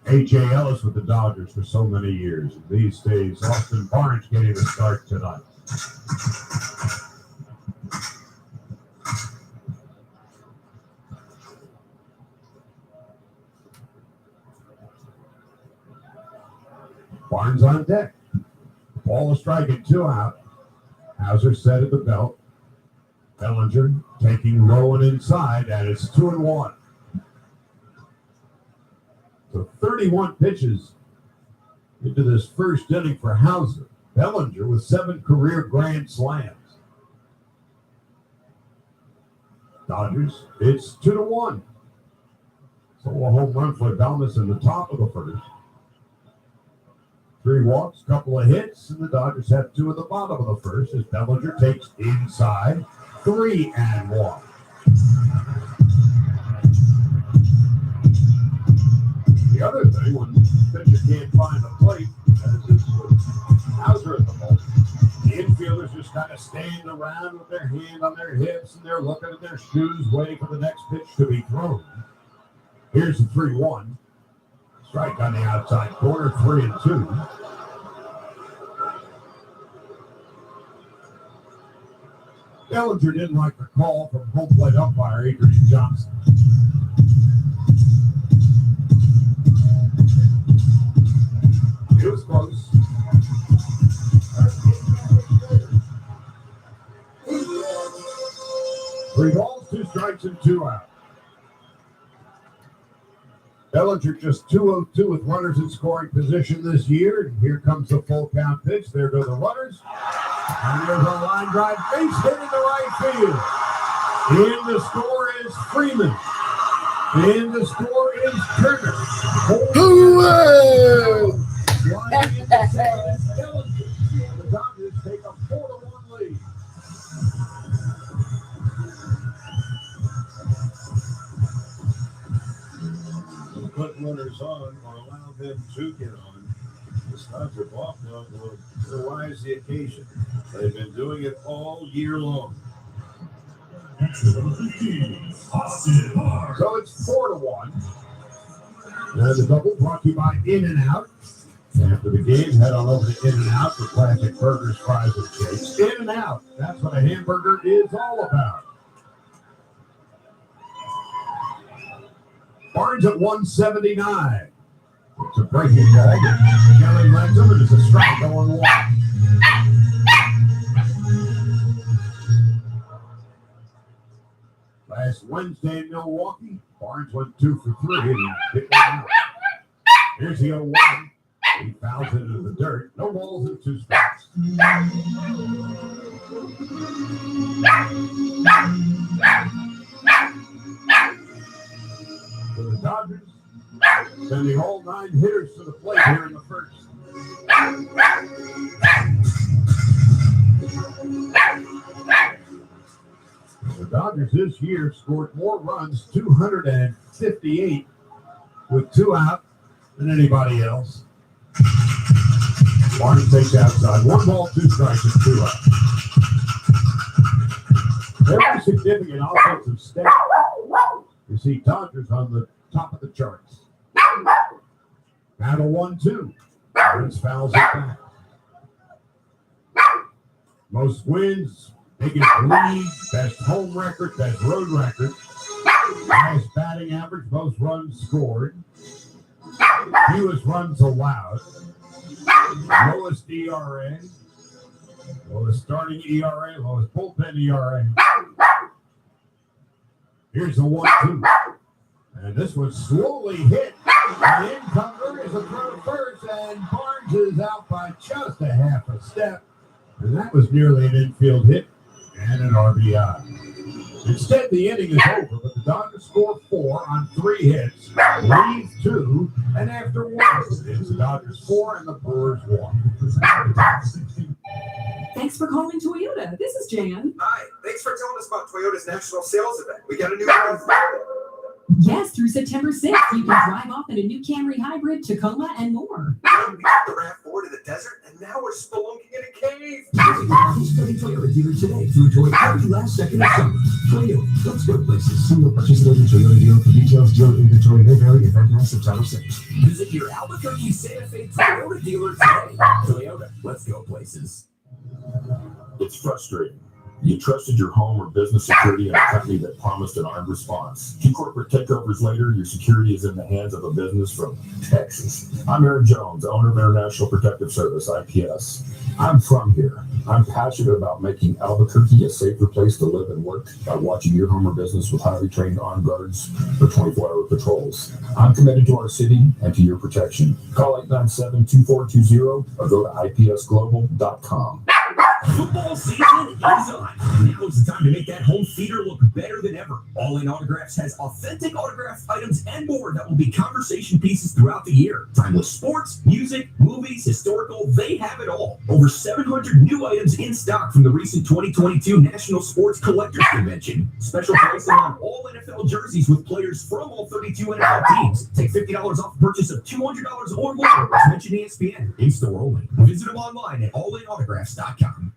A.J. Ellis with the Dodgers for so many years. And these days, Austin Barnes getting a start tonight. Barnes on deck. Ball a strike and 2 out. Hauser set at the belt. Bellinger taking low and inside, and it's 2-1. So 31 pitches into this first inning for Hauser. Bellinger with 7 career grand slams. Dodgers, it's 2-1. So a home run for Adames in the top of the first. 3 walks, couple of hits, and the Dodgers have 2 at the bottom of the first as Bellinger takes inside, 3-1. The other thing, when the pitcher can't find the plate, as it's Hauser at the moment, the infielders just kind of stand around with their hand on their hips and they're looking at their shoes, waiting for the next pitch to be thrown. Here's the 3-1. Strike on the outside corner, 3-2. Bellinger didn't like the call from home plate umpire Adrian Johnson. It was close. Three balls, 2 strikes, and 2 out. Bellinger just 2-2 with runners in scoring position this year. And here comes the full count pitch. There go the runners. And there's a line drive base hit in the right field. And the score is Freeman. And the score is Turner. Hooray! The Dodgers take a 4-1 lead. Put runners on or allow them to get on. The Dodger ball club will rise the occasion. They've been doing it all year long. So it's 4-1. And the double brought to you by In-N-Out. After the game, head on over to In-N-Out for classic burgers, fries, and shakes. In-N-Out, that's what a hamburger is all about. Barnes at 179. It's a breaking ball. Kelly lets him, and it's a strike on 1. Last Wednesday in Milwaukee, Barnes went 2 for 3 and hit 1 out. Here's the 0-1. He fouls it into the dirt. No balls and 2 strikes. For the Dodgers, sending all 9 hitters to the plate here in the first. The Dodgers this year scored more runs, 258, with 2 out and anybody else. Barnes takes outside. 1 ball, 2 strikes, and 2 out. Very significant offensive step. You see Dodgers on the top of the charts. Now to 1-2. Barnes fouls it back. Most wins, biggest lead, best home record, best road record, highest batting average, most runs scored, fewest runs allowed, lowest ERA, lowest starting ERA, lowest bullpen ERA. Here's the 1-2. And this was slowly hit. The incomer is a throw to first, and Barnes is out by just a half a step. And that was nearly an infield hit and an RBI. Instead, the inning is over, but the Dodgers score 4 on 3 hits, leave 2, and after 1, it's the Dodgers 4 and the Brewers 1. Thanks for calling Toyota. This is Jan. Hi, thanks for telling us about Toyota's national sales event. We got a new RAV4. Yes, through September 6th, you can drive off in a new Camry Hybrid, Tacoma, and more. We got the RAV4 to the desert, and now we're spelunking in a cave. Visit your participating Toyota dealer today to enjoy every last second of summer. Toyota, let's go places. See your participating Toyota dealer for details. Dealer inventory may vary. Event ends September 6th. Visit your Albuquerque Santa Fe Toyota dealer today. Toyota, let's go places. It's frustrating. You trusted your home or business security in a company that promised an armed response. 2 corporate takeovers later, your security is in the hands of a business from Texas. I'm Aaron Jones, owner of International Protective Service, IPS. I'm from here. I'm passionate about making Albuquerque a safer place to live and work by watching your home or business with highly trained armed guards for 24-hour patrols. I'm committed to our city and to your protection. Call 897-2420 or go to ipsglobal.com. Football season is on. Now is the time to make that home theater look better than ever. All In Autographs has authentic autograph items and more that will be conversation pieces throughout the year. Timeless sports, music, movies, historical, they have it all. Over 700 new items in stock from the recent 2022 National Sports Collectors Convention. Special pricing on all NFL jerseys with players from all 32 NFL teams. Take $50 off the purchase of $200 or more. Mention ESPN. In-store only. Visit them online at allinautographs.com.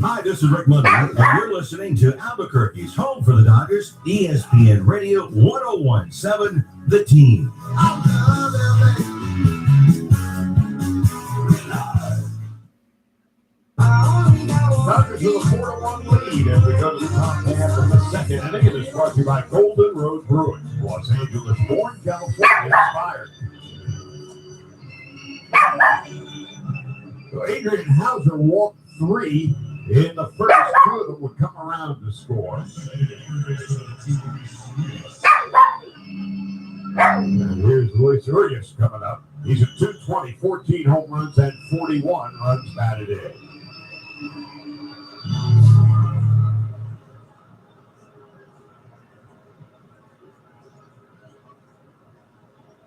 Hi, this is Rick Money, and you're listening to Albuquerque's home for the Dodgers, ESPN Radio 1017, The Team. Dodgers with a 4-1 lead as we go to the top half of the second inning. It is brought to you by Golden Road Brewing. Los Angeles born, California inspired. So Adrian Hauser walked 3 in the first. 2 of them would come around to score. And here's Luis Urias coming up. He's at 220, 14 home runs and 41 runs batted in.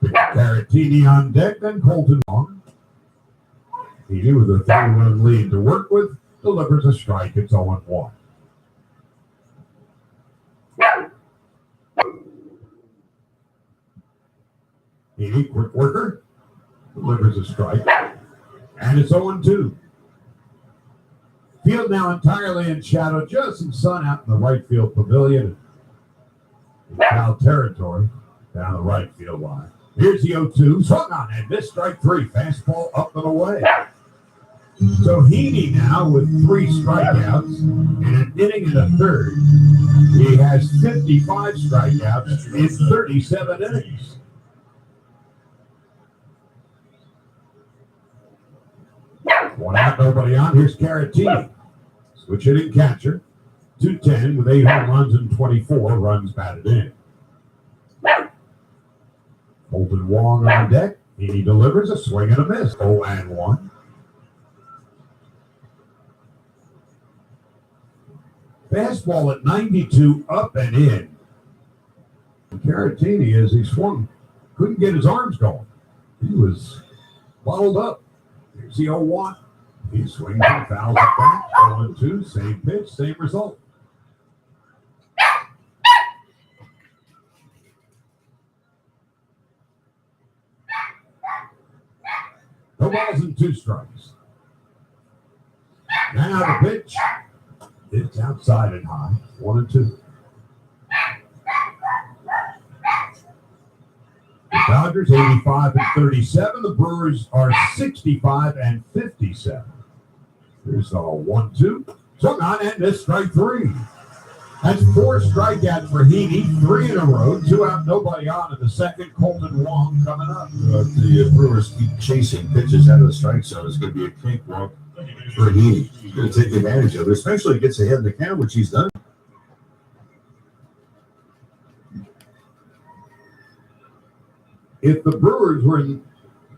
Caratini on deck, then Colton Long. He with a 3-run lead to work with, delivers a strike. It's 0-1. Heaney, quick worker, delivers a strike, and it's 0-2. Field now entirely in shadow, just some sun out in the right field pavilion. In foul territory down the right field line. Here's the 0-2, swung on and missed strike 3. Fastball up and away. So Heaney now with 3 strikeouts in an inning and a third. He has 55 strikeouts in 37 innings. One out, nobody on. Here's Caratini. Switch hitting catcher. 210 with 8 home runs and 24 runs batted in. Colton Wong on deck. He delivers a swing and a miss. 0-1. Fastball at 92, up and in. Caratini, as he swung, couldn't get his arms going. He was bottled up. Here's the 0-1. He swings and fouls it back. 0-2, same pitch, same result. No balls and 2 strikes. Now the pitch. It's outside and high. 1-2. The Dodgers 85-37. The Brewers are 65-57. Here's a 1-2. Swung on and missed, strike 3. That's 4 strikeouts for Heaney, 3 in a row, 2 out, nobody on in the second. Colton Wong coming up. The Brewers keep chasing pitches out of the strike zone. It's going to be a cakewalk for Heaney. He's going to take advantage of it, especially if he gets ahead in the count, which he's done. If the Brewers were in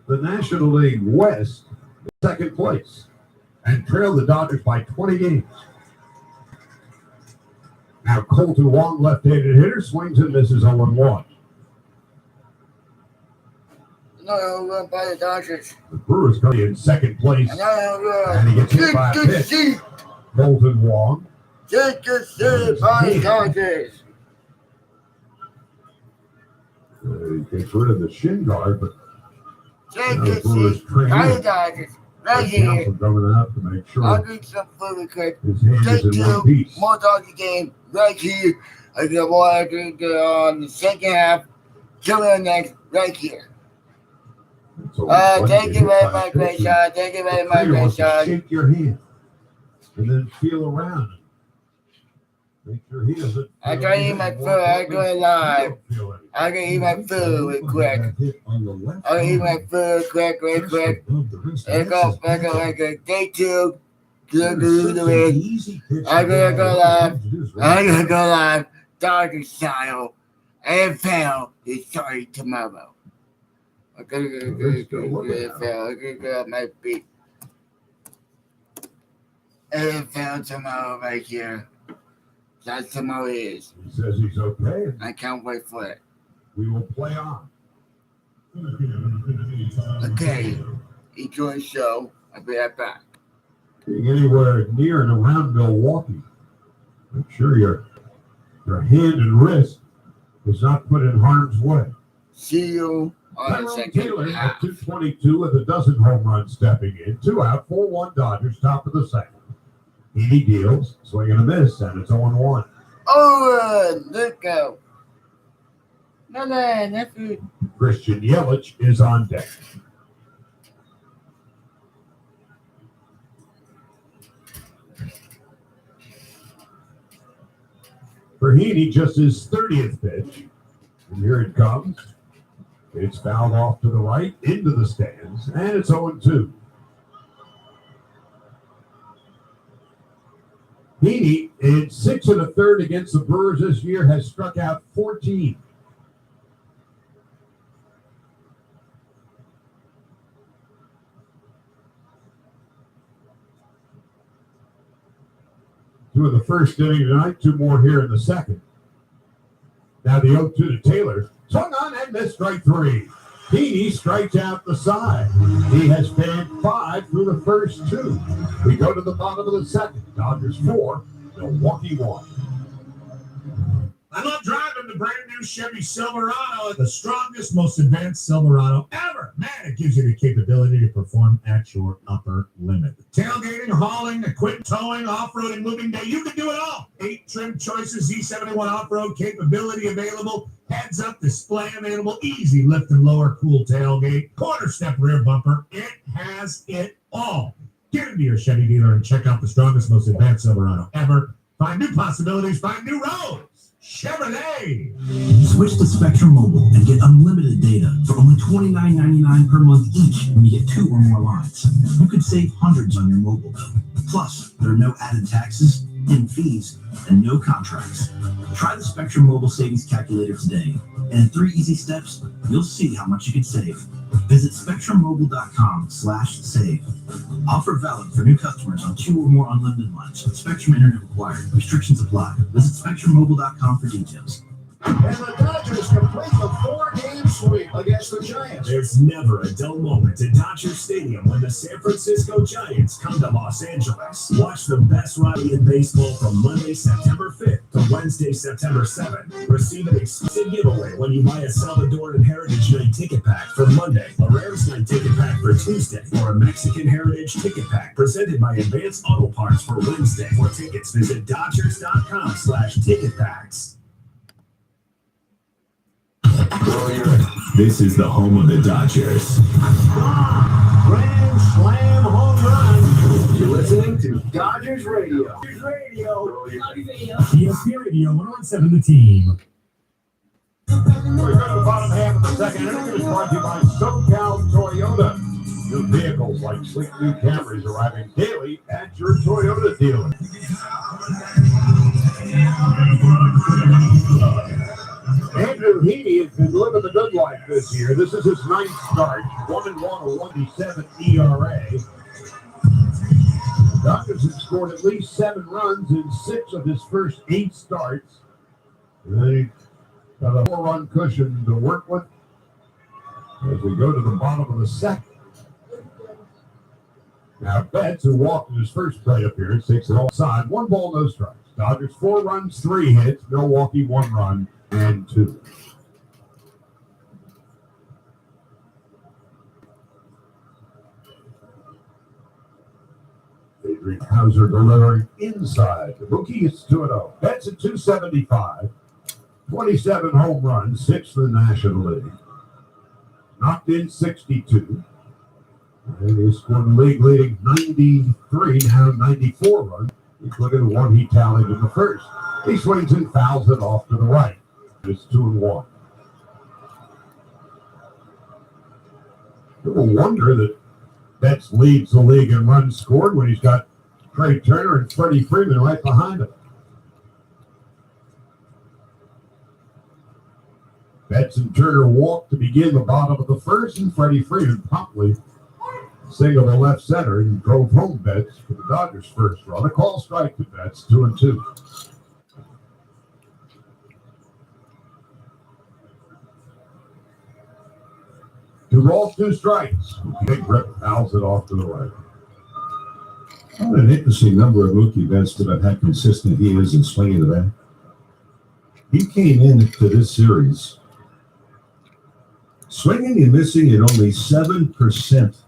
the National League West, second place, and trailed the Dodgers by 20 games. Now Colton Wong, left-handed hitter, swings and misses 0-1. Another run by the Dodgers. The Brewers come in second place, Another run. and he gets hit by a pitch. Colton Wong. Take the seat by the Dodgers. He gets rid of the shin guard, but Take the the Brewers seat train by the in. Dodgers. Right here. Council coming out to make sure I'll drink some food real quick. his hand Take is in one 2, piece. more Dodger game right here. I got one on the second half. Killer next right here. Thank you very much, great shot. Thank you very much, great shot. Shake your hand and then feel around. Make sure he doesn't. I gotta eat my food. I go live. I gotta eat my food real quick. I gotta eat my food quick. I go day 2. I gotta go live. Dodger style. NFL is starting tomorrow. I gotta go up my beat. NFL tomorrow right here. That's tomorrow is. He says he's okay. I can't wait for it. We will play on. Okay. Enjoy the show. I'll be right back. Being anywhere near and around Milwaukee, make sure your hand and wrist is not put in harm's way. See you on the second Taylor half. at 222 with a dozen home runs stepping in. 2 out, 4-1 Dodgers, top of the second. Heaney deals, swing and a miss, and it's 0-1. Oh, look go. No, that's good. Christian Yelich is on deck. For Heaney, just his 30th pitch. And here it comes. It's fouled off to the right, into the stands, and it's 0-2. Heaney, in 6 1/3 against the Brewers this year, has struck out 14. Two in the first inning tonight, 2 more here in the second. Now the 0-2 to Taylor. Swung on and missed, strike 3. Heaney strikes out the side. He has fanned 5 through the first 2. We go to the bottom of the second. Dodgers 4, Milwaukee 1. I love driving the brand new Chevy Silverado, the strongest, most advanced Silverado ever. Man, it gives you the capability to perform at your upper limit. Tailgating, hauling, equipment towing, off-roading, moving day, you can do it all. 8 trim choices, Z71 off-road capability available, heads-up display available, easy lift and lower cool tailgate, quarter step rear bumper. It has it all. Get into your Chevy dealer and check out the strongest, most advanced Silverado ever. Find new possibilities, find new roads. Chevrolet. Switch to Spectrum Mobile and get unlimited data for only $29.99 per month each when you get 2 or more lines. You could save hundreds on your mobile bill. Plus, there are no added taxes, and fees, and no contracts. Try the Spectrum Mobile Savings Calculator today, and in 3 easy steps, you'll see how much you could save. Visit SpectrumMobile.com/save. Offer valid for new customers on 2 or more unlimited lines with Spectrum Internet required. Restrictions apply. Visit SpectrumMobile.com for details. And the Dodgers complete the 4-game sweep against the Giants. There's never a dull moment at Dodger Stadium when the San Francisco Giants come to Los Angeles. Watch the best rally in baseball from Monday, September 5th to On Wednesday, September 7th, receive an exclusive giveaway when you buy a Salvadoran Heritage Night ticket pack for Monday, a Rares Night ticket pack for Tuesday, or a Mexican Heritage ticket pack presented by Advance Auto Parts for Wednesday. For tickets, visit Dodgers.com/ticket packs. This is the home of the Dodgers. Grand slam home run. You're listening to Dodgers Radio. Dodgers Radio. ESP Radio 107 The Team. We're going to the bottom half of the second inning. It's brought to you by SoCal Toyota. New vehicles like sleek new Camrys arriving daily at your Toyota dealer. Andrew Heaney has been living the good life this year. This is his 9th start. 1-1, a 1.7 ERA. Dodgers have scored at least 7 runs in 6 of his first 8 starts. They got a 4-run cushion to work with as we go to the bottom of the second. Now Betts, who walked in his first plate appearance, takes it offside. 1 ball, no strikes. Dodgers 4 runs, 3 hits. Milwaukee 1 run and 2. Adrian Hauser delivering inside. The Mookie is 2-0. Betts at 275. 27 home runs, 6 in the National League. Knocked in 62. And he scored the league leading 93, now 94 runs, including the one he tallied in the first. He swings and fouls it off to the right. It's 2-1. You will wonder that Betts leads the league in runs scored when he's got Trey Turner and Freddie Freeman right behind him. Betts and Turner walked to begin the bottom of the first, and Freddie Freeman promptly singled to left center and drove home Betts for the Dodgers' first run. A call strike to Betts, 2-2. 2 balls, 2 strikes. Big Rip fouls it off to the right. What an interesting number of Mookie Betts that have had consistent he is in swinging the bat. He came into this series swinging and missing at only 7%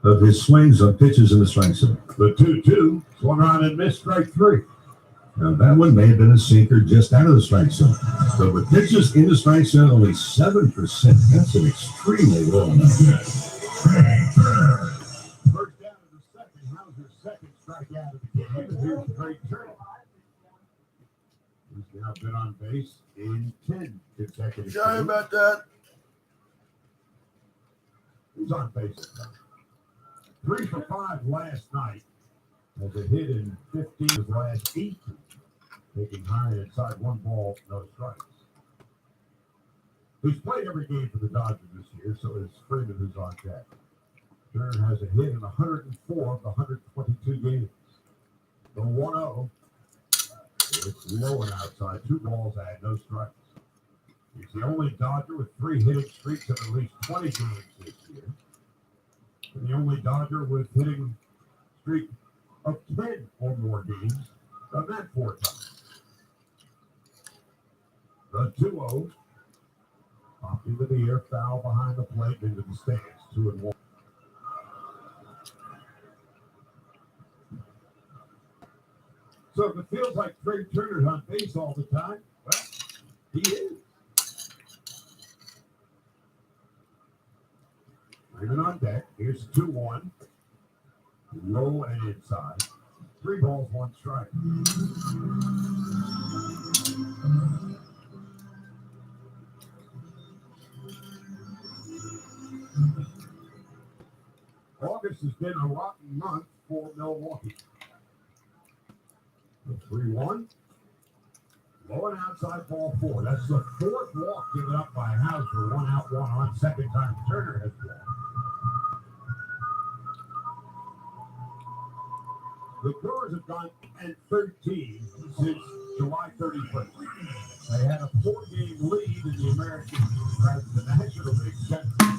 of his swings on pitches in the strike zone. The 2-2 swung on and missed strike 3. Now, that one may have been a sinker just out of the strike zone. But with pitches in the strike zone, only 7%. That's an extremely low number. First down in the second. Hauser's second strikeout of the game. Here's Trey Turner. He's now been on base in 10 consecutive Sorry games. about that. He's on base. 3 for 5 last night. Has a hit in 15 of his last 18. Taking high inside, 1 ball, no strikes. He's played every game for the Dodgers this year, so is Freeman, who's on deck. Turner has a hit in 104 of the 122 games. The 1-0. It's low and outside. 2 balls add, no strikes. He's the only Dodger with 3 hitting streaks of at least 20 games this year. And the only Dodger with hitting streak of 10 or more games. Done that 4 times. The 2-0. Popped into the air, foul behind the plate, into the stands. 2-1. So if it feels like Trey Turner's on base all the time, well, he is. Freeman on deck. Here's 2-1. Low and inside. 3 balls, 1 strike. August has been a rotten month for Milwaukee. The 3-1. Low and outside, ball 4. That's the 4th walk given up by Hauser. 1 out, 1 on. Second time Turner has walked. The Brewers have gone at 13 since July 31st. They had a 4-game lead in the American, the National League Central.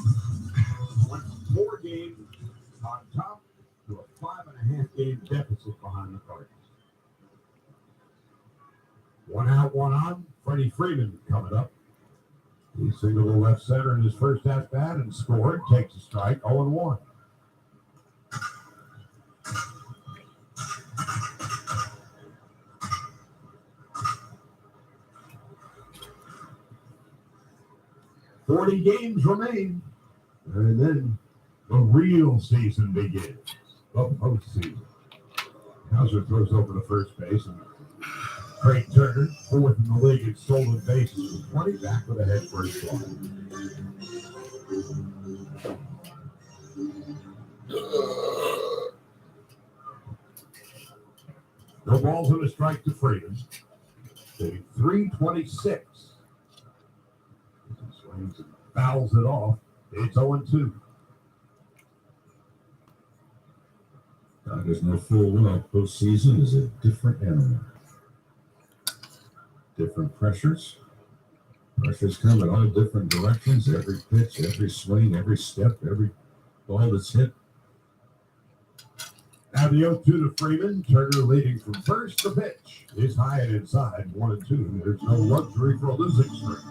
Went 4 games on top to a 5.5-game deficit behind the Cardinals. One out, one on. Freddie Freeman coming up. He singled to left center in his first at bat and scored. Takes a strike, 0-1. "40 games remain, and then the real season begins. The postseason." Hauser throws over to first base, and Craig Turner, fourth in the league in stolen bases with 20, back with a head first fly. No balls and a strike to Freeman. Hitting .326. He swings and fouls it off. It's 0-2. There's no full well. Postseason is a different animal. Different pressures. Pressures come in all different directions. Every pitch, every swing, every step, every ball that's hit. Now the 0-2 to Freeman. Turner leading from first. The pitch is high and inside. 1-2. There's no luxury for a losing streak.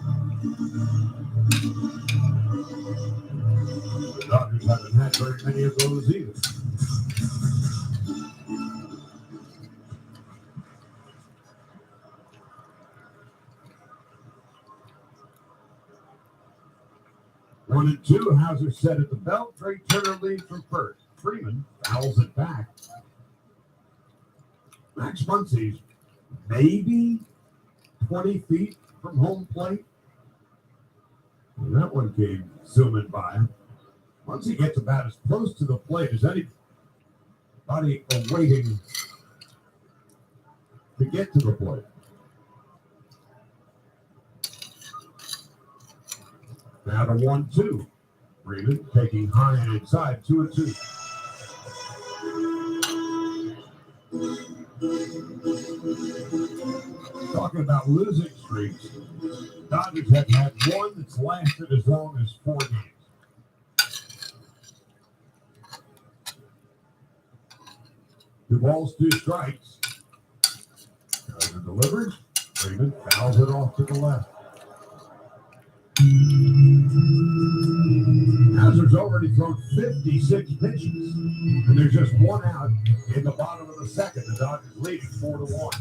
The Dodgers haven't had very many of those either. One and two. Hauser set at the belt. Trey Turner leads from first. Freeman fouls it back. Max Muncy's maybe 20 feet from home plate. And that one came zooming by. Muncy gets about as close to the plate as anybody awaiting to get to the plate. Now to 1-2. Freeman taking high and inside, 2-2. Talking about losing streaks, Dodgers have had one that's lasted as long as 4 games. 2 balls, 2 strikes. Dodger delivers. Freeman fouls it off to the left. Hauser's already thrown 56 pitches, and there's just 1 out in the bottom of the second. The Dodgers leading 4-1.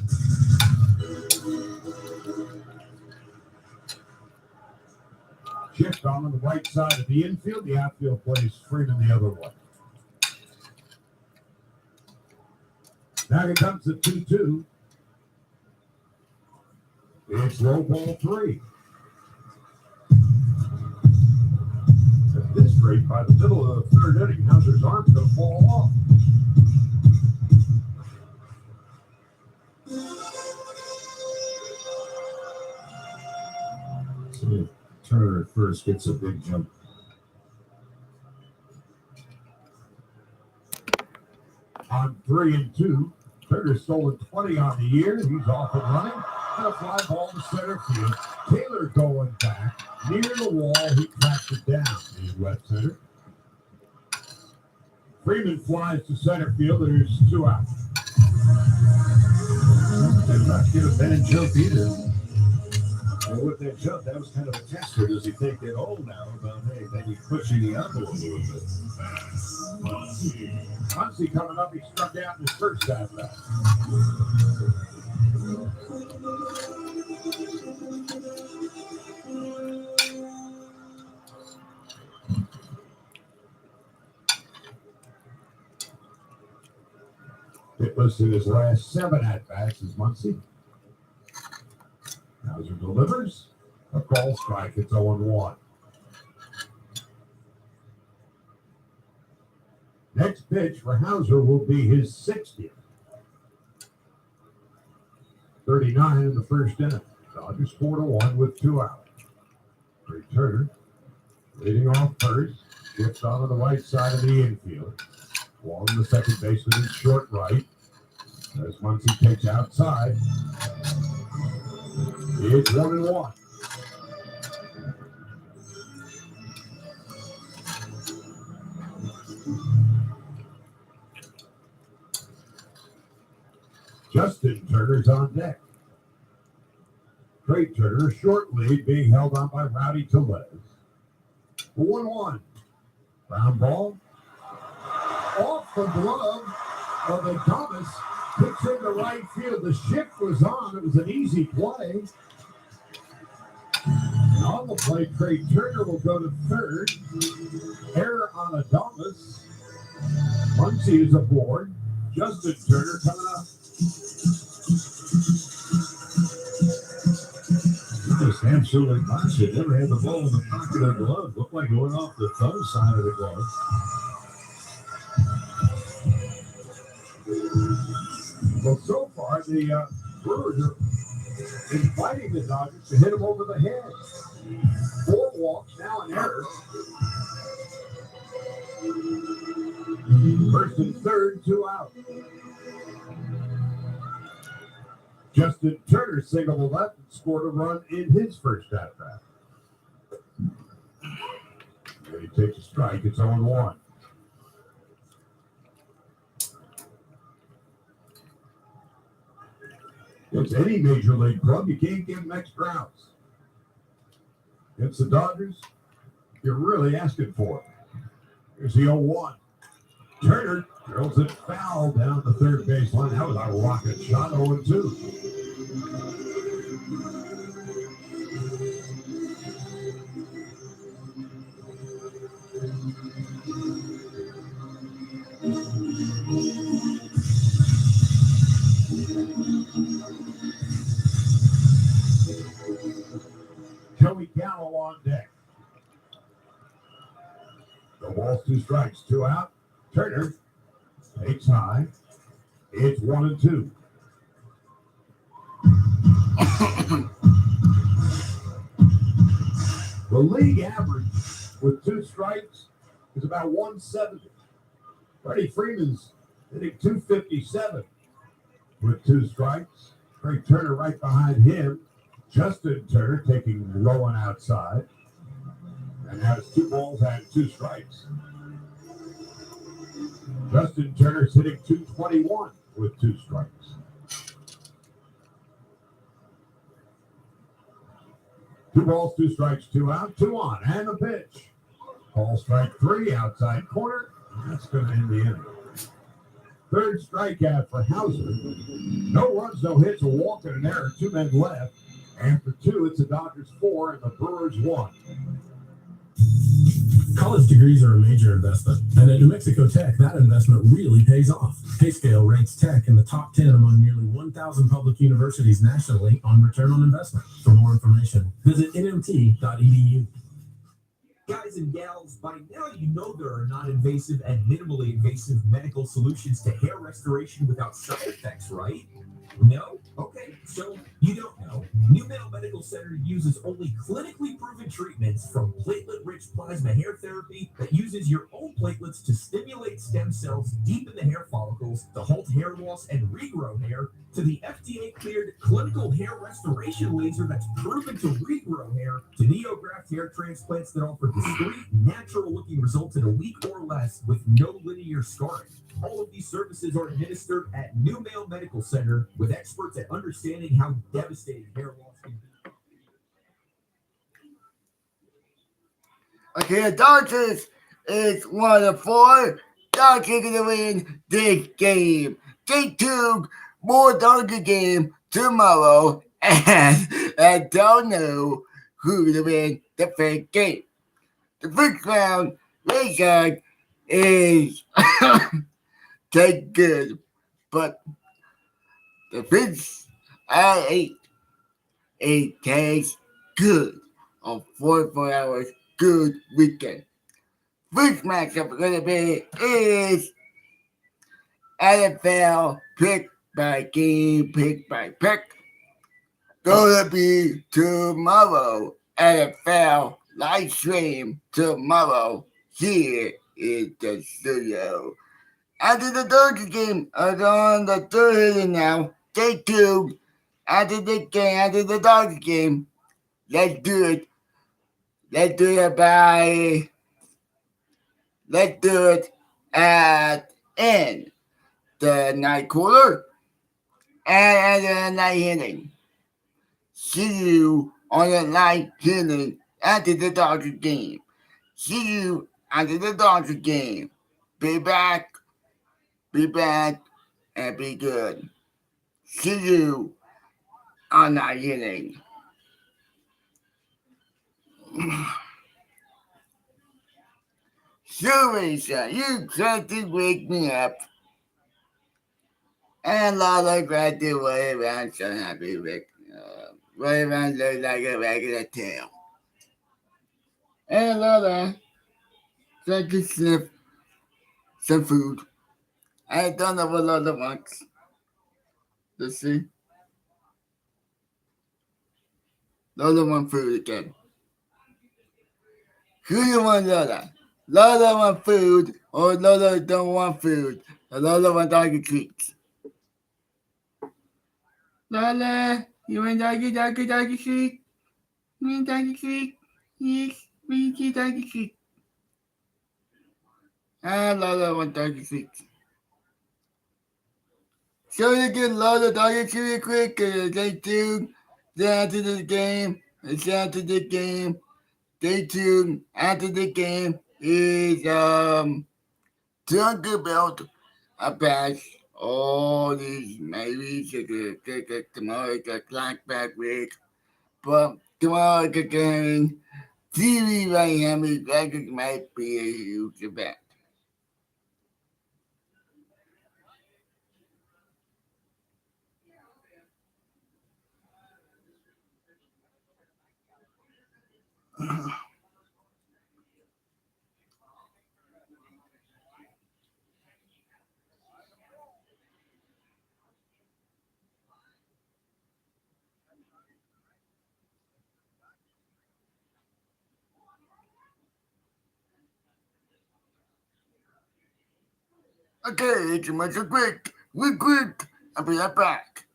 Shift on the right side of the infield. The outfield plays Freeman the other way. Now here comes the 2-2. It's low ball 3. At this rate, by the middle of the third inning, Hauser's arm's going to fall off. So Turner at first gets a big jump. On 3-2, Turner's stolen 20 on the year. He's off and running. And a fly ball to center field. Taylor going back near the wall. He tracks it down in left center. Freeman flies to center field. There's 2 out. Did not get a bad jump either. And with that jump, that was kind of a tester. Does he think they're old now about, hey, maybe pushing the envelope a little bit? Muncy coming up. He struck out in his first at bat. Hitless in his last 7 at-bats is Muncy. Hauser delivers. A call strike. It's 0-1. Next pitch for Hauser will be his 60th. 39 in the first inning. Dodgers 4-1 with 2 out. Trey Turner leading off first. Shifts onto the right side of the infield. Along the second baseman in short right. As Muncy takes outside. It's 1-1. Justin Turner's on deck. Trey Turner, short lead being held on by Rowdy Tellez. 1-1. Ground ball. Off the glove of Thomas. Kicks into right field. The shift was on. It was an easy play. And on the play, Trey Turner will go to third. Error on Adamas. Muncie is aboard. Justin Turner coming up. Just absolutely massive. Never had the ball in the pocket of the glove. Looked like it went off the thumb side of the glove. Well, so far, the Brewers are inviting the Dodgers to hit them over the head. 4 walks, now an error. First and third, 2 out. Justin Turner singled the left and scored a run in his first at-bat. And he takes a strike. It's 0-1. It's any major league club. You can't give them extra outs. It's the Dodgers. You're really asking for it. Here's the 0-1. Turner drills it foul down the third baseline. That was a rocket shot. 0-2. Joey Gallo on deck. The ball's 2 strikes, 2 out. Turner takes high. It's 1-2. The league average with 2 strikes is about 170. Freddie Freeman's hitting 257 with 2 strikes. Craig Turner right behind him. Justin Turner taking Rowan outside. And has 2 balls and 2 strikes. Justin Turner's hitting 221 with 2 strikes. Two balls, 2 strikes, 2 out, 2 on, and the pitch. Ball strike 3, outside corner. That's going to end the inning. Third strikeout for Hauser. No runs, no hits, a walk and an error. 2 men left. After 2, it's the Dodgers 4 and the Brewers 1. College degrees are a major investment, and at New Mexico Tech, that investment really pays off. PayScale ranks Tech in the top 10 among nearly 1,000 public universities nationally on return on investment. For more information, visit nmt.edu. Guys and gals, by now you know there are non-invasive and minimally invasive medical solutions to hair restoration without side effects, right? No? Okay, so you don't know. New Male Medical Center uses only clinically proven treatments, from platelet-rich plasma hair therapy that uses your own platelets to stimulate stem cells deep in the hair follicles to halt hair loss and regrow hair, to the FDA-cleared clinical hair restoration laser that's proven to regrow hair, to neograft hair transplants that offer discreet, natural-looking results in a week or less with no linear scarring. All of these services are administered at New Male Medical Center with experts at understanding how devastating hair loss can be. Okay, the Dodgers is 1-4. Dodgers gonna win this game. Stay tuned. More Dodger game tomorrow, and I don't know who's gonna win the first game. The first round record is take good, but the first I ate it tastes good on 44 hours. Good weekend. First matchup we're gonna be is NFL pick by game, pick by pick. Gonna be tomorrow. NFL live stream tomorrow here in the studio. After the Dodgers game, I'm on the third inning now. Stay tuned. After the game, after the Dodgers game, let's do it. Let's do it at end the ninth quarter and the ninth inning. See you on the live healing after the Dodger game. See you after the Dodger game. Be back, and be good. See you on that healing. Teresa, you tried to wake me up. And Lala tried to way around so happy with way around looked like a regular tail. And Lala tried to sniff some food. I don't know what Lola wants. Let's see. Lola wants food again. Who you want, Lola? Lola want food, or Lola don't want food. Or Lola want doggy treats. Lola, you want doggy treat? You want doggy treat? Yes, we need doggy treat. Lola want doggy treats. So you get Lola doggy treat quick, stay tuned. After the game, it's after the game. Stay tuned. After the game is talk about all these maybe tomorrow it's a clock back week, but tomorrow it's again TV Miami Records might be a huge event. Okay, it's much quick. I'll be right back.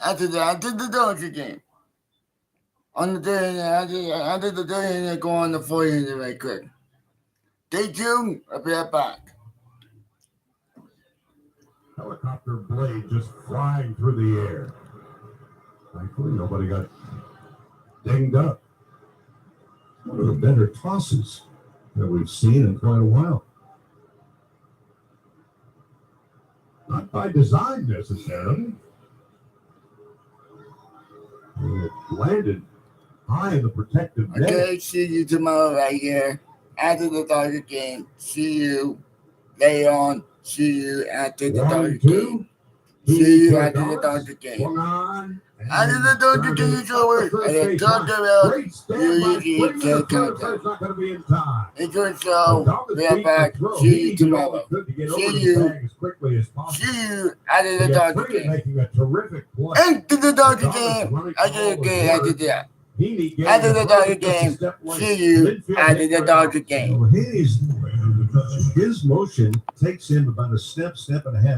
After the Dodger game. On the day, after the day, they go on the 400 right quick. Stay tuned. I'll be right back. Helicopter blade just flying through the air. Thankfully, nobody got dinged up. One of the better tosses that we've seen in quite a while. Not by design necessarily. It landed high in the protective net. Okay, see you tomorrow right here after the Dodger game. See you later on. See you after the Dodger game. See you after the Dodger game. After the Dodger game is over, and the Dodger will usually take countdown. Enjoy the show. Be right back. See you tomorrow. See you after the Dodger game. After the Dodger game. After that. After the Dodger game, see you after the Dodger game. His motion takes him about a step and a half